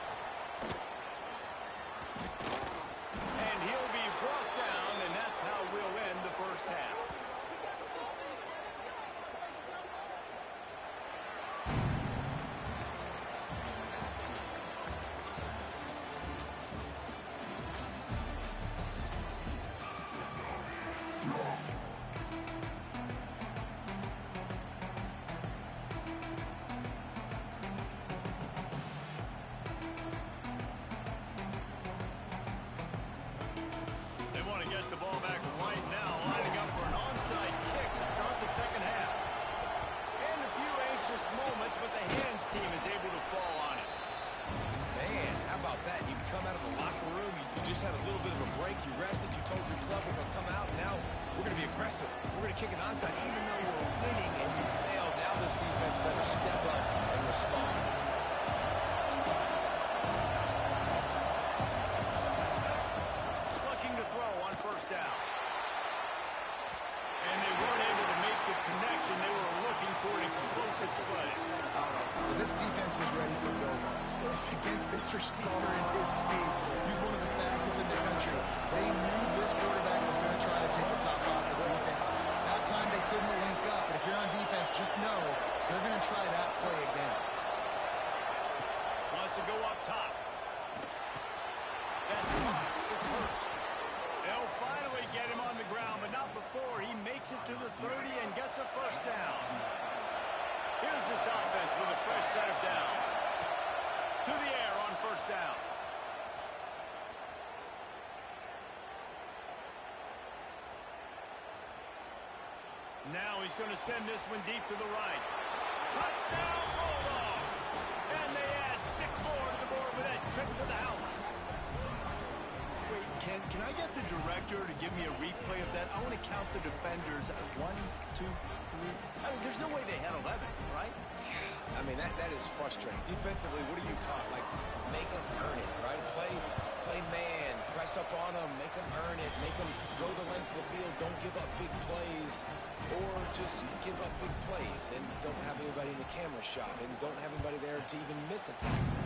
And he'll be brought down, and that's how we'll end the first half. Get the ball back right now, lining up for an onside kick to start the second half. And a few anxious moments, but the hands team is able to fall on it. Man, how about that? You come out of the locker room, you just had a little bit of a break, you rested, you told your club we're going to come out, now we're going to be aggressive. We're going to kick an onside, even though we're winning and you failed. Now this defense better step up and respond. Down. And they weren't able to make the connection. They were looking for an explosive play. Well, this defense was ready for go-balls. Against this receiver and his speed, he's one of the fastest in the country. They knew this quarterback was going to try to take the top off the defense. That time they couldn't link up, but if you're on defense, just know they're going to try that play again. Wants to go up top. That's it's Hurst. They'll finally get him on the ground, but not before he makes it to the 30 and gets a first down. Here's this offense with a fresh set of downs. To the air on first down. Now he's going to send this one deep to the right. Touchdown, Bulldog! And they add 6 more to the board with that trip to the house. Wait, can I get the director to give me a replay of that? I want to count the defenders. 1, 2, 3. I mean, there's no way they had 11, right? I mean, that is frustrating. Defensively, what are you taught? Like, make them earn it, right? Play man, press up on them, make them earn it, make them go the length of the field, don't give up big plays, or just give up big plays and don't have anybody in the camera shot and don't have anybody there to even miss a tackle.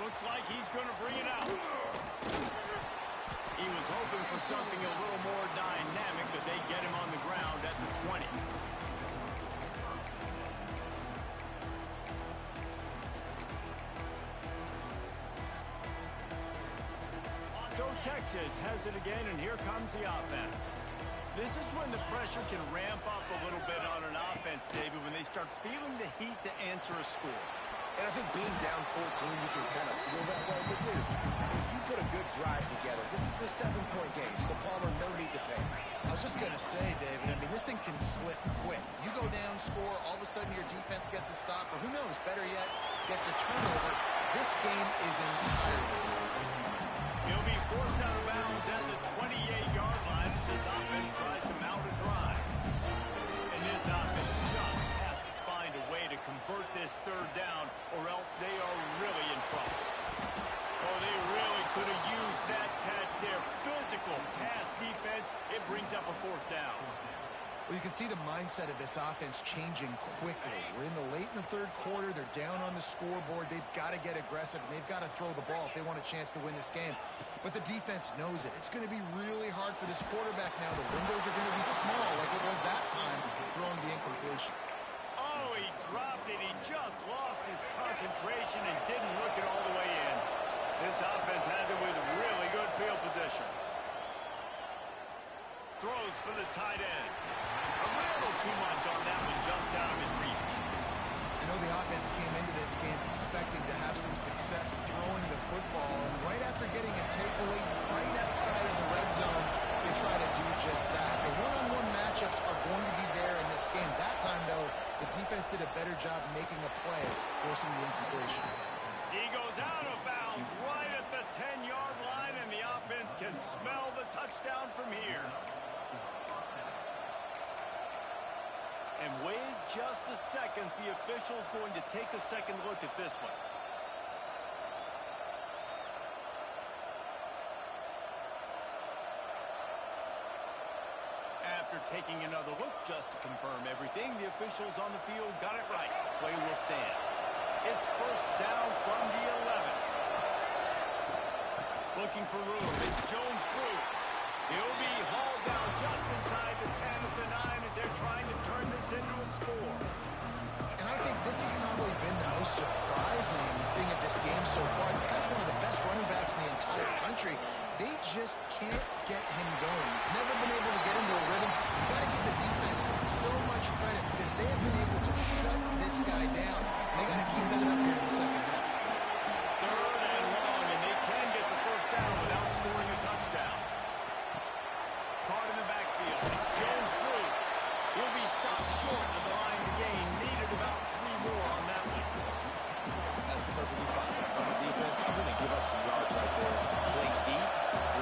Looks like he's going to bring it out. He was hoping for something a little more dynamic, but they get him on the ground at the 20. So Texas has it again, and here comes the offense. This is when the pressure can ramp up a little bit on an offense, David, when they start feeling the heat to answer a score. And I think being down 14, you can kind of feel that way. But, dude, if you put a good drive together, this is a 7-point game, so Palmer, no need to panic. I was just going to say, David, I mean, this thing can flip quick. You go down, score, all of a sudden your defense gets a stop, or who knows, better yet, gets a turnover. This game is entirely different. He'll be forced out of bounds at the 28-yard line as his offense tries to mount a drive. And this offense just has to find a way to convert this third down, or else they are really in trouble. Oh, they really could have used that catch there. Physical pass defense, it brings up a fourth down. Well, you can see the mindset of this offense changing quickly. We're in the late in the third quarter. They're down on the scoreboard. They've got to get aggressive, and they've got to throw the ball if they want a chance to win this game. But the defense knows it. It's going to be really hard for this quarterback now. The windows are going to be small like it was that time throwing the incompletion. Oh, he dropped it. He just lost his concentration and didn't look it all the way in. This offense has it with really good field position. Throws for the tight end. A little too much on that one, just out of his reach. You know, the offense came into this game expecting to have some success throwing the football, and right after getting a takeaway right outside of the red zone, they try to do just that. The one-on-one matchups are going to be there in this game. That time, though, the defense did a better job making a play, forcing the incompletion. He goes out of bounds right at the 10-yard line, and the offense can smell the touchdown from here. And wait just a second. The official's going to take a second look at this one. After taking another look just to confirm everything, the officials on the field got it right. Play will stand. It's first down from the 11. Looking for room. It's Jones-Drew. He'll be hauled down just inside the 10 of the 9 as they're trying to turn this into a score. And I think this has probably been the most surprising thing of this game so far. This guy's one of the best running backs in the entire country. They just can't get him going. He's never been able to get into a rhythm. You've got to give the defense so much credit because they have been able to shut this guy down. And they got to keep that up here in the second half. Third and long, and they can get the first down without scoring a touchdown. Caught in the backfield. It's Jones-Drew. He'll be stopped short of the line to gain. Needed about 3 more on that one. That's perfectly fine from the defense. I'm going to give up some yards right there. Play deep,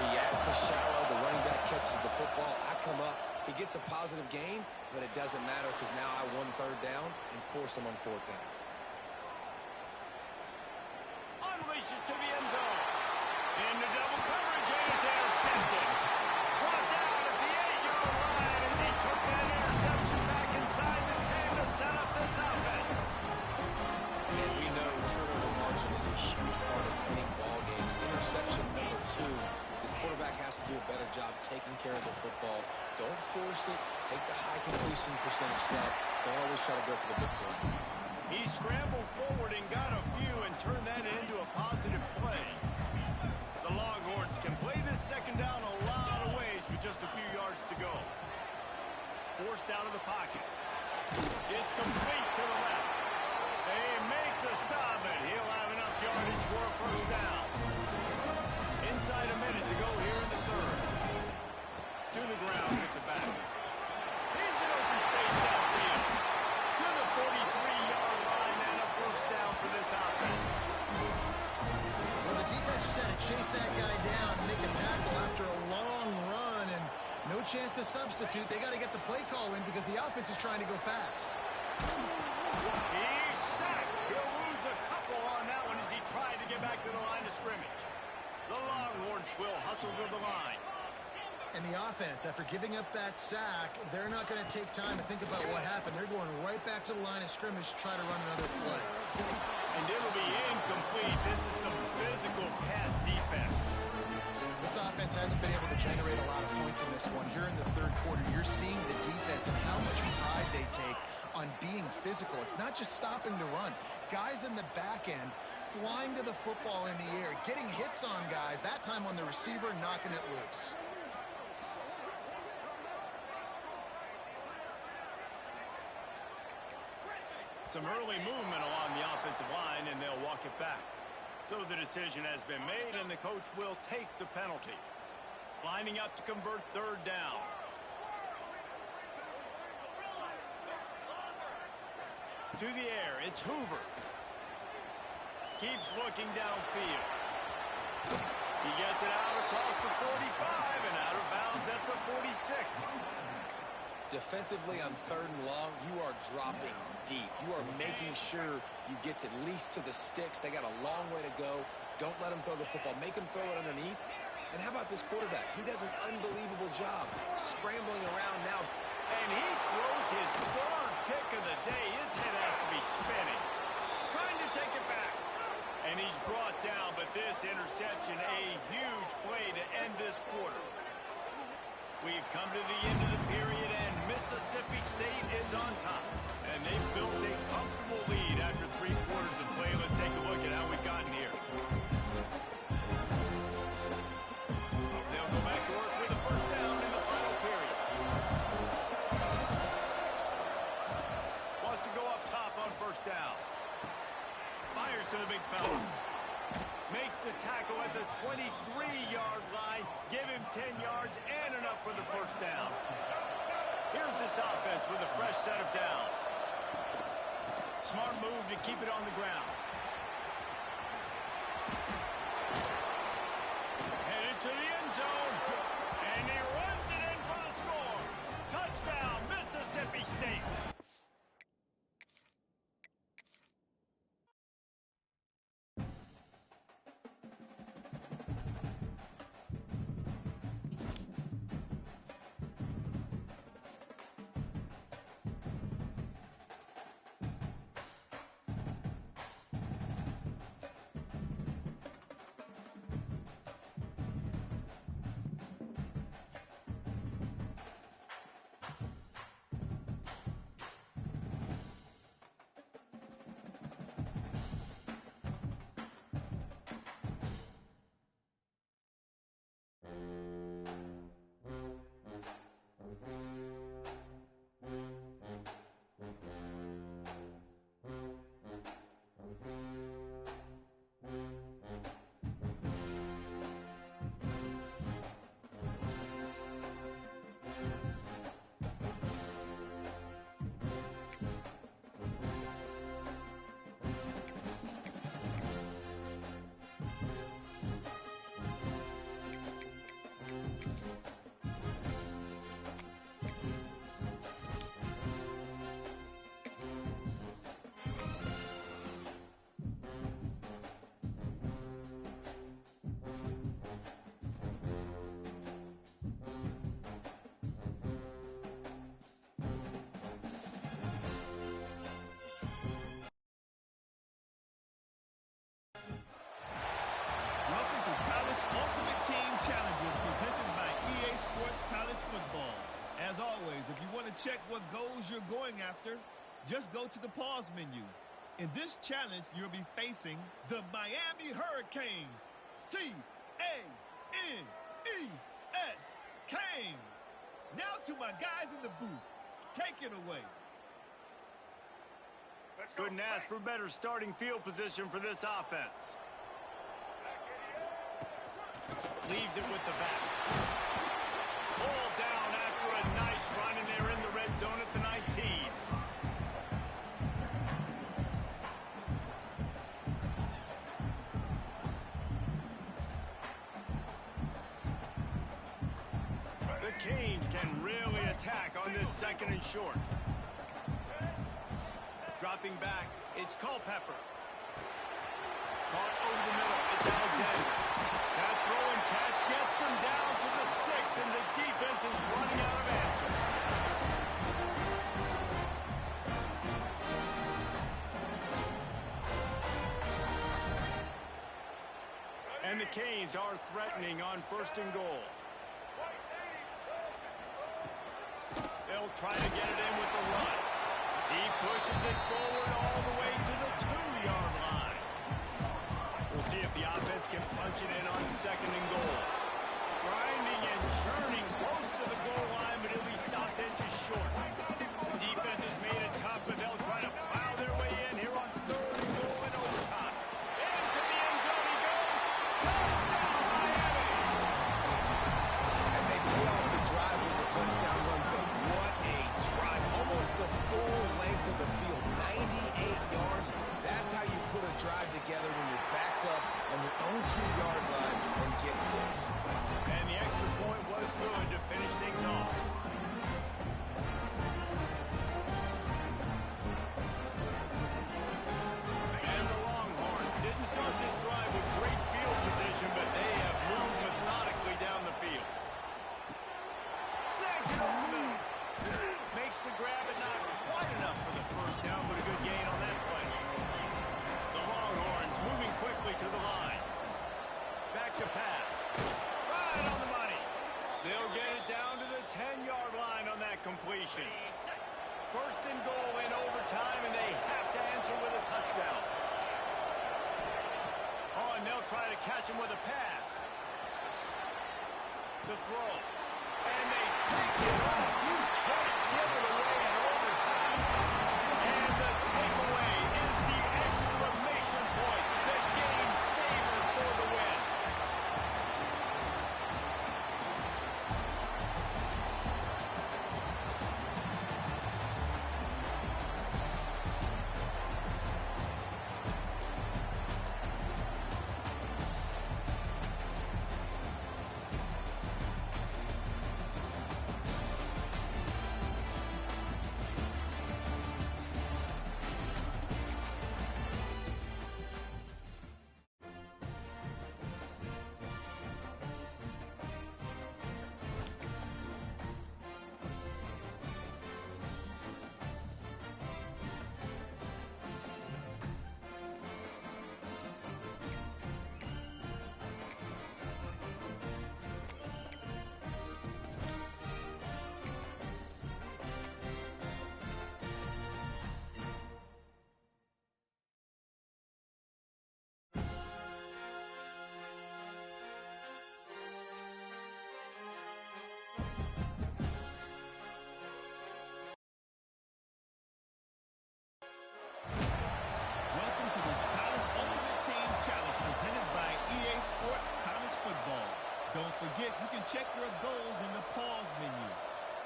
react to shallow. The running back catches the football. I come up. He gets a positive gain, but it doesn't matter because now I won third down and forced him on fourth down. Unleashes to the end zone. Into double coverage, and it's intercepted. Brought down at the 8-yard line as he took that interception back inside the 10 to set up this offense. And we know turnover margin is a huge part of winning ball games. Interception number 2. This quarterback has to do a better job taking care of the football. Don't force it. Take the high completion percentage stuff. Don't always try to go for the big play. He scrambled forward and got a few and turned that into a positive play. The Longhorns can play this second down a lot of ways with just a few yards to go. Forced out of the pocket. It's complete to the left. They make the stop, and he'll have enough yardage for a first down. Inside a minute to go here in the third. To the ground with the back. Here's an open space downfield. To the 43-yard line and a first down for this offense. Well, the defense just had to chase that guy down and make a tackle after a long run, and no chance to substitute. They got to get the play call in because the offense is trying to go fast. He's sacked. He'll lose a couple on that one as he tried to get back to the line of scrimmage. The Longhorns will hustle to the line. And the offense, after giving up that sack, they're not going to take time to think about what happened. They're going right back to the line of scrimmage to try to run another play. And it'll be incomplete. This is some physical pass defense. This offense hasn't been able to generate a lot of points in this one. Here in the third quarter, you're seeing the defense and how much pride they take on being physical. It's not just stopping the run. Guys in the back end flying to the football in the air, getting hits on guys, that time on the receiver, knocking it loose. Some early movement along the offensive line, and they'll walk it back. So the decision has been made, and the coach will take the penalty. Lining up to convert third down. To the air, it's Hoover. Keeps looking downfield. He gets it out across the 45 and out of bounds at the 46. Defensively on 3rd and long, you are dropping deep. You are making sure you get at least to the sticks. They got a long way to go. Don't let them throw the football. Make them throw it underneath. And how about this quarterback? He does an unbelievable job scrambling around now. And he throws his 3rd pick of the day. His head has to be spinning. Trying to take it back. And he's brought down, but this interception, a huge play to end this quarter. We've come to the end of the period, and Mississippi State is on top. And they've built a comfortable lead after 3 quarters of play. Let's take a look at how we've gotten here. They'll go back to work with a first down in the final period. Wants to go up top on first down. Fires to the big fella. Makes the tackle at the 23-yard line. Give him 10 yards and enough for the first down. Here's this offense with a fresh set of downs. Smart move to keep it on the ground. Headed to the end zone. And he runs it in for the score. Touchdown, Mississippi State. As always, if you want to check what goals you're going after, just go to the pause menu. In this challenge, you'll be facing the Miami Hurricanes. C-A-N-E-S. Canes. Now to my guys in the booth. Take it away. Couldn't ask for better starting field position for this offense. Leaves it with the back. Pulled down after a nice run, and they're in the red zone at the 19. The Canes can really attack on this 2nd and short. Dropping back, it's Culpepper. Caught over the middle, it's Alexander. That throw and catch gets them down to the 6, and the defense is running out of answers. And the Canes are threatening on 1st and goal. They'll try to get it in with the run. He pushes it forward all the way to the 2-yard line. see if the offense can punch it in on 2nd and goal. Grinding and churning close to the goal line, but he'll be stopped inches short. The defense has made it tough, but they'll try to plow their way in here on 3rd and goal in overtime. Into the end zone he goes. Touchdown, Miami! And they pay off the drive with a touchdown run, but what a drive. Almost the full length of the field, 98 yards. That's how you put a drive together when you're backed up on your own 2-yard line and get 6. And the extra point was good to finish things off. And the Longhorns didn't start this drive with great field position, but they have moved methodically down the field. Snags it over the middle. Makes the grab and not quite enough for the first down, but a good gain on that play. The Longhorns moving quickly to the line. Back to pass. Right on the money. They'll get it down to the 10-yard line on that completion. 1st and goal in overtime, and they have to answer with a touchdown. Oh, and they'll try to catch him with a pass. The throw. And they pick it off. You can't give it away in overtime. And the takeaway is the exclamation point. The game saver for the win. Welcome to this College Ultimate Team Challenge presented by EA Sports College Football. Don't forget, you can check your goals in the pause menu.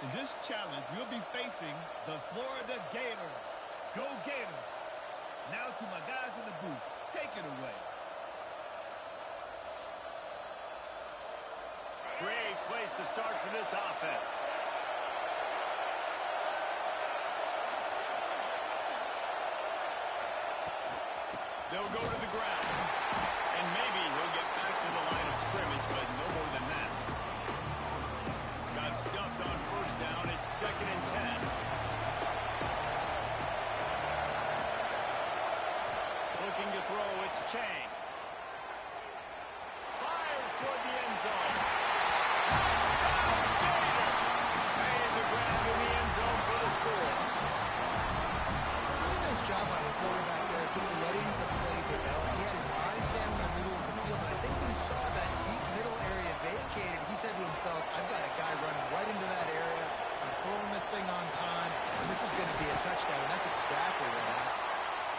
In this challenge, you'll be facing the Florida Gators. Go Gators! Now to my guys in the booth. Take it away. Great place to start for this offense. They'll go to the ground. And maybe he'll get back to the line of scrimmage, but no more than that. Got stuffed on 1st down. It's 2nd and 10. Looking to throw, it's Chang. Fires toward the end zone. Touchdown, Gator! Made the grab in the end zone for the score. Really nice job by the quarterback there, just letting the play develop. He had his eyes down in the middle of the field, and I think when he saw that deep middle area vacated, he said to himself, I've got a guy running right into that area. I'm throwing this thing on time, and this is going to be a touchdown, and that's exactly what happened.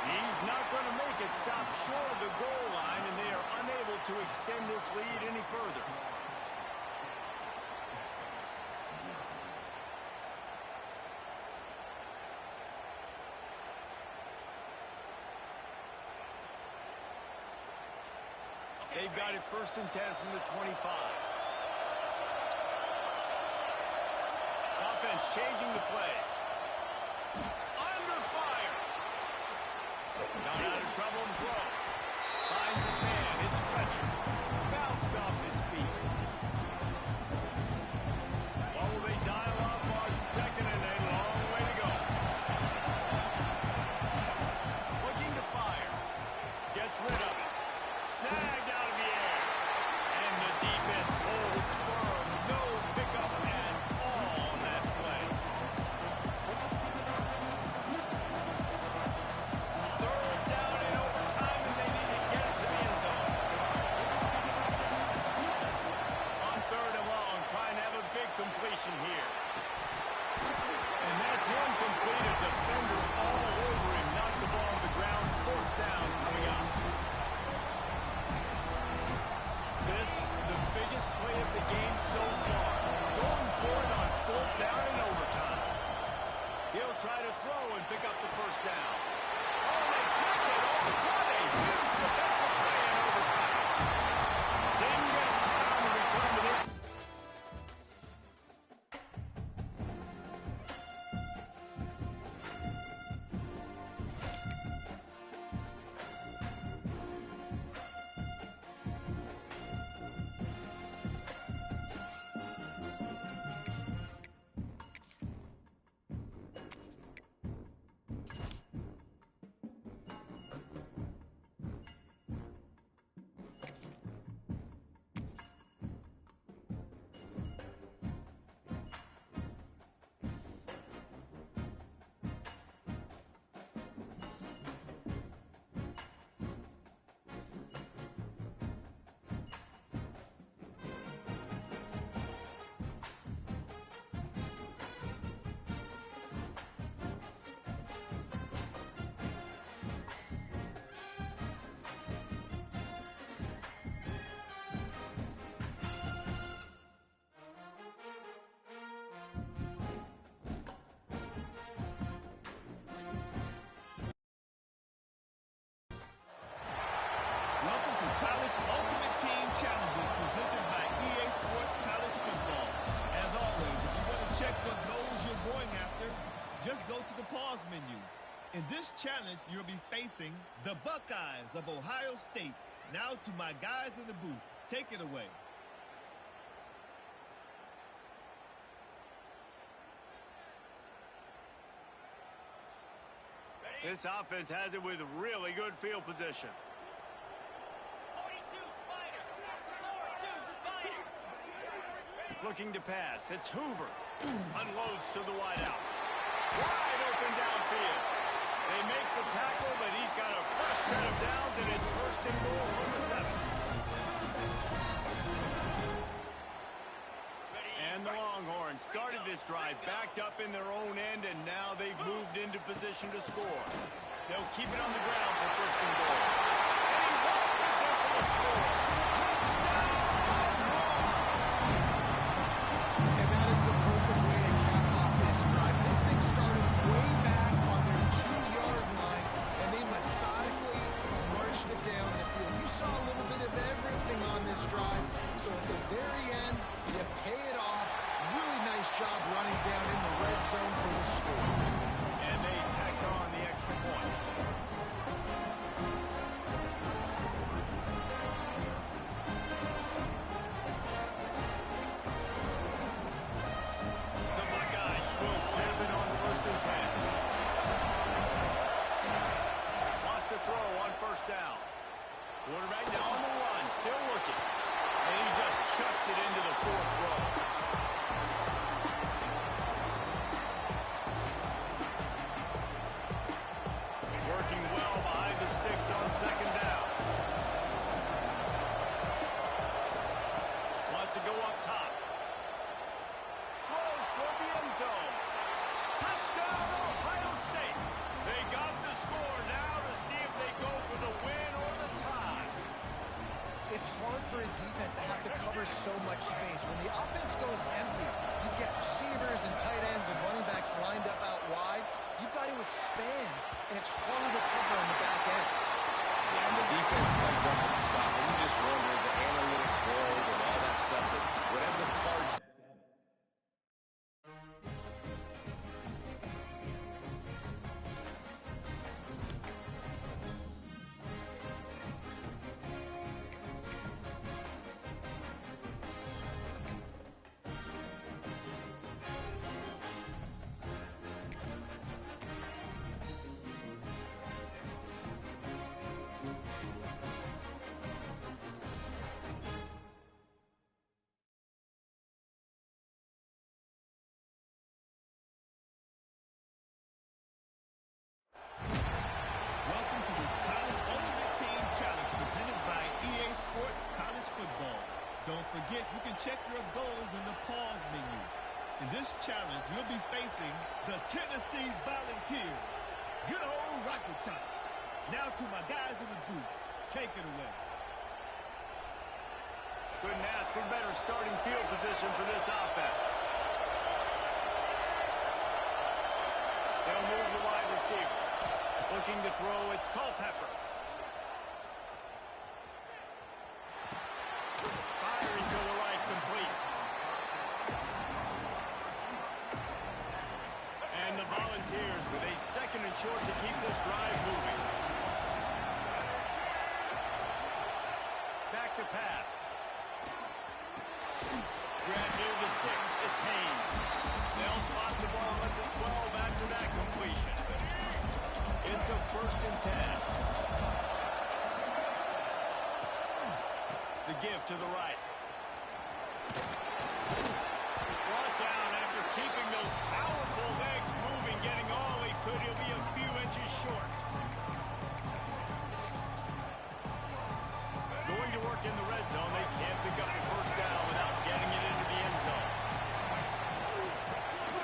He's not going to make it stop short of the goal line, and they are unable to extend this lead any further. They've got it 1st and 10 from the 25. Offense changing the play. Under fire. Got out of trouble and throws. Finds his man. It's Fletcher. Bounced off his feet. What will they dial up on 2nd and a long way to go? Looking to fire. Gets rid of it. Snagged out of the air. And the defense holds firm. No pickup at all on that play. 3rd down in overtime, and they need to get it to the end zone. here. And that's incomplete. A defender all over him. Knocked the ball to the ground. Fourth down coming up. This, the biggest play of the game so far. Going for it on fourth down in overtime. He'll try to throw and pick up the first down. Oh, they pick it off. What a huge defensive play in overtime. Didn't get time to return to this. Welcome to College Ultimate Team Challenges presented by EA Sports College Football. As always, if you want to check what goals you're going after, just go to the pause menu. In this challenge, you'll be facing the Buckeyes of Ohio State. Now to my guys in the booth. Take it away. This offense has it with really good field position. Looking to pass. It's Hoover. Unloads to the wideout. Wide open downfield. They make the tackle, but he's got a fresh set of downs, and it's first and goal from the 7. And the Longhorns started this drive backed up in their own end, and now they've moved into position to score. They'll keep it on the ground for first and goal. And he walks in for the score. Touchdown! And that is the perfect way to cap off this drive. This thing started way back on their 2-yard line, and they methodically marched it down the field. You saw a little bit of everything on this drive, so at the very end, you pay it off. Really nice job running down in the red zone for the score. And they tacked on the extra point. The Buckeyes will snap it on first and 10. Wants to throw on first down. Quarterback now on the run, still looking. And he just chucks it into the fourth row. Working well behind the sticks on second down. Wants to go up top. Throws toward the end zone. Touchdown, Ohio State. They got the score now to see if they go for the win or the tie. It's hard for a defense to have to cover so much space. When the offense goes empty, you get receivers and tight ends and running backs lined up out wide. You've got to expand, and it's harder to cover on the back end. Yeah, and the defense comes up with the stop, and you just wonder the analytics world and all that stuff, that whatever the cards. Welcome to this College Ultimate Team Challenge presented by EA Sports College Football. Don't forget, you can check your goals in the pause menu. In this challenge, you'll be facing the Tennessee Volunteers. Good old Rocket Top. Now to my guys in the booth. Take it away. Couldn't ask for better starting field position for this offense. They'll move the wide receiver. Looking to throw, it's Culpepper. Firing to the right, complete. And the Volunteers with a 2nd and short to keep this drive moving. Back to pass. Grab near the sticks. It's Haynes. They'll spot the ball at the 12 after that completion. It's a 1st and 10. The give to the right. Brought down after keeping those powerful legs moving, getting all he could. He'll be a few inches short. Going to work in the red zone. They can't pick up the 1st down without getting it into the end zone.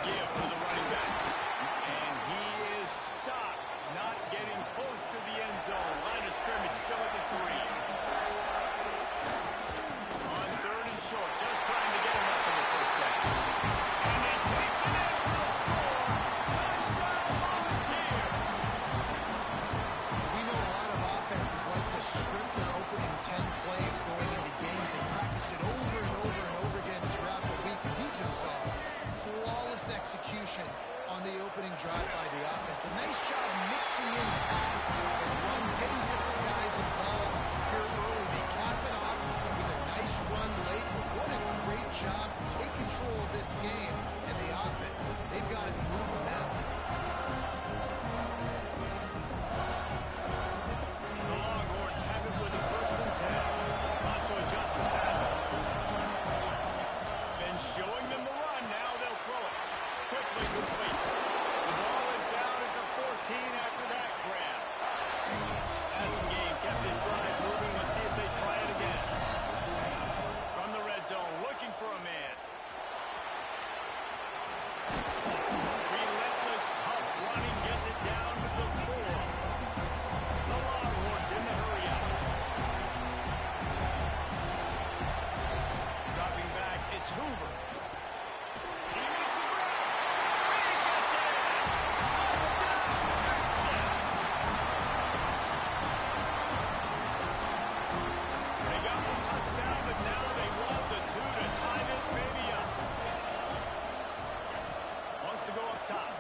Give to the running back. And he is stopped, not getting close to the end zone. Line of scrimmage still at the 3. On 3rd and short, just trying to get enough of the 1st down. And he takes it in for the score. Touchdown, Volunteer. We know a lot of offenses like to script their opening 10 plays going into games. They practice it over and over and over again throughout the week. And he just saw flawless execution on the opening drive by the offense. A nice job mixing in pass and run, getting different guys involved here early. They cap it off with a nice run late. But what a great job to take control of this game. And the offense, they've got it moving now. The Longhorns have it with a 1st and 10. Has to adjust the pattern. Been showing them the run. Now they'll throw it. Quickly complete. The ball is down at the 14 after that grab. Passing game kept his drive moving. Let's see if they try it again. From the red zone, looking for a man. Relentless, tough running gets it down to the 4. The Longhorns in the hurry up. Dropping back, it's Hoover. He makes the grab. He gets it in. Touchdown, Texas. They got the touchdown, but now they want the 2 to tie this baby up. Wants to go up top.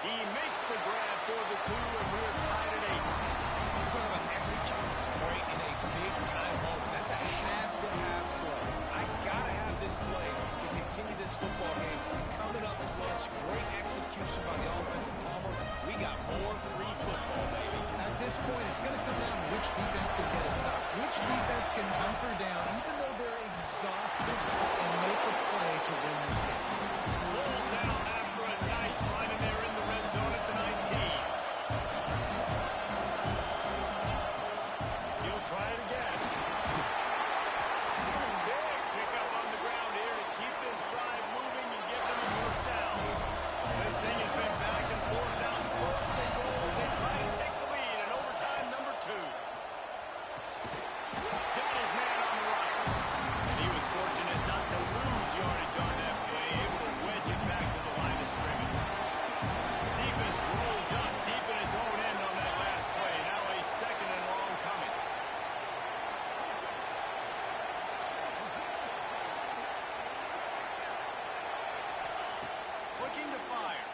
He makes the grab for the 2, and we're tied at 8. We're talking about executing great in a big-time moment. That's a have-to-have play. I got to have this play to continue this football game. Coming up clutch, great execution by the offense. And Palmer, we got more free football, baby. At this point, it's going to come down to which defense can get a stop. Which defense can hunker down, even though they're exhausted, and make a play to win this game. Pulled down after a nice run, and they're in the red zone at the 19. He'll try it again. Big pickup on the ground here to keep this drive moving and give them a 1st down. This thing has been back and forth down 1st and goal as they try to take the lead in overtime number 2. Got his man on the right. And he was fortunate not to lose yardage on that play, able to wedge it back to the line of scrimmage. Defense rolls up deep in its own end on that last play. Now a 2nd and long coming. Looking to fire.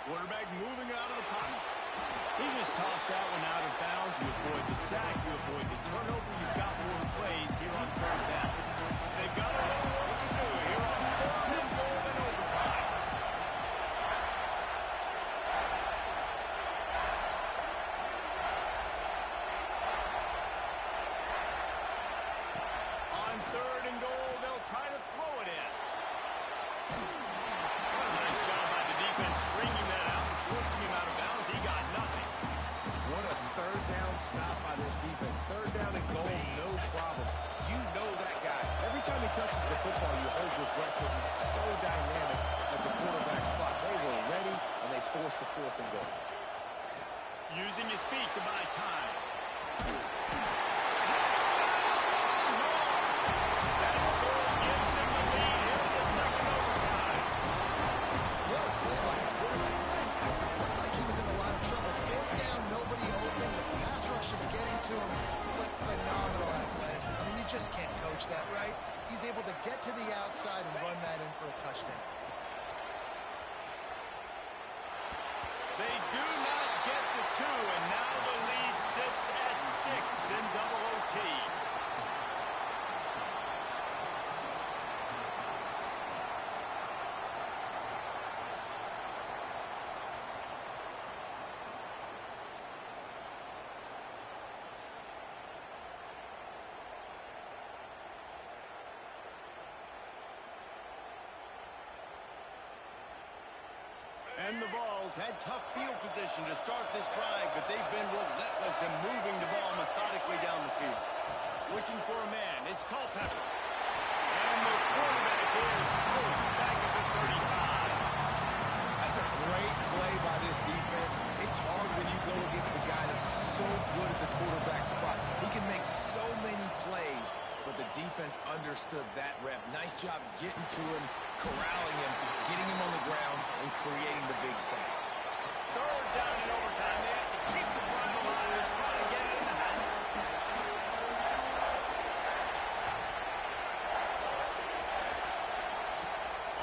Quarterback moving out of the pocket. He just tossed that one out of bounds. You avoid the sack, you avoid the turnover. You've got more plays here on 3rd down. They've got a little work to do here on 3rd and goal in overtime. On 3rd and goal, they'll try to throw it in. What a nice job by the defense stringing that out and forcing him out of bounds. He got nothing. What a third down stop by this defense. Third down and goal, no problem. You know that guy. Every time he touches the football, you hold your breath because he's so dynamic at the quarterback spot. They were ready, and they forced the 4th and goal. Using his feet to buy time. That score gives them the lead here in the second overtime. What a play by the quarterback. What an effort. Looked like he was in a lot of trouble. 4th down, nobody open. The pass rush is getting to him. But phenomenal athleticism. I mean, you just can't coach that, right? He's able to get to the outside and run that in for a touchdown. They do not get the 2, and now the lead sits at 6 in double OT. And the Vols had tough field position to start this drive, but they've been relentless in moving the ball methodically down the field. Looking for a man, it's Culpepper. And the quarterback is toast back at the 35. That's a great play by this defense. It's hard when you go against the guy that's so good at the quarterback spot. He can make so many plays, but the defense understood that rep. Nice job getting to him, corralling him, getting him on the ground, and creating the big sack. Third down in overtime. They have to keep the drive alive and try to get it in the house.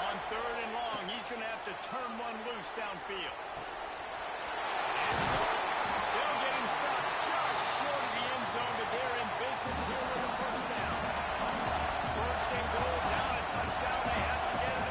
On 3rd and long, he's going to have to turn one loose downfield. They'll get him stopped just short of the end zone, but they're in business here with a first down. First and goal, down a touchdown. They have to get it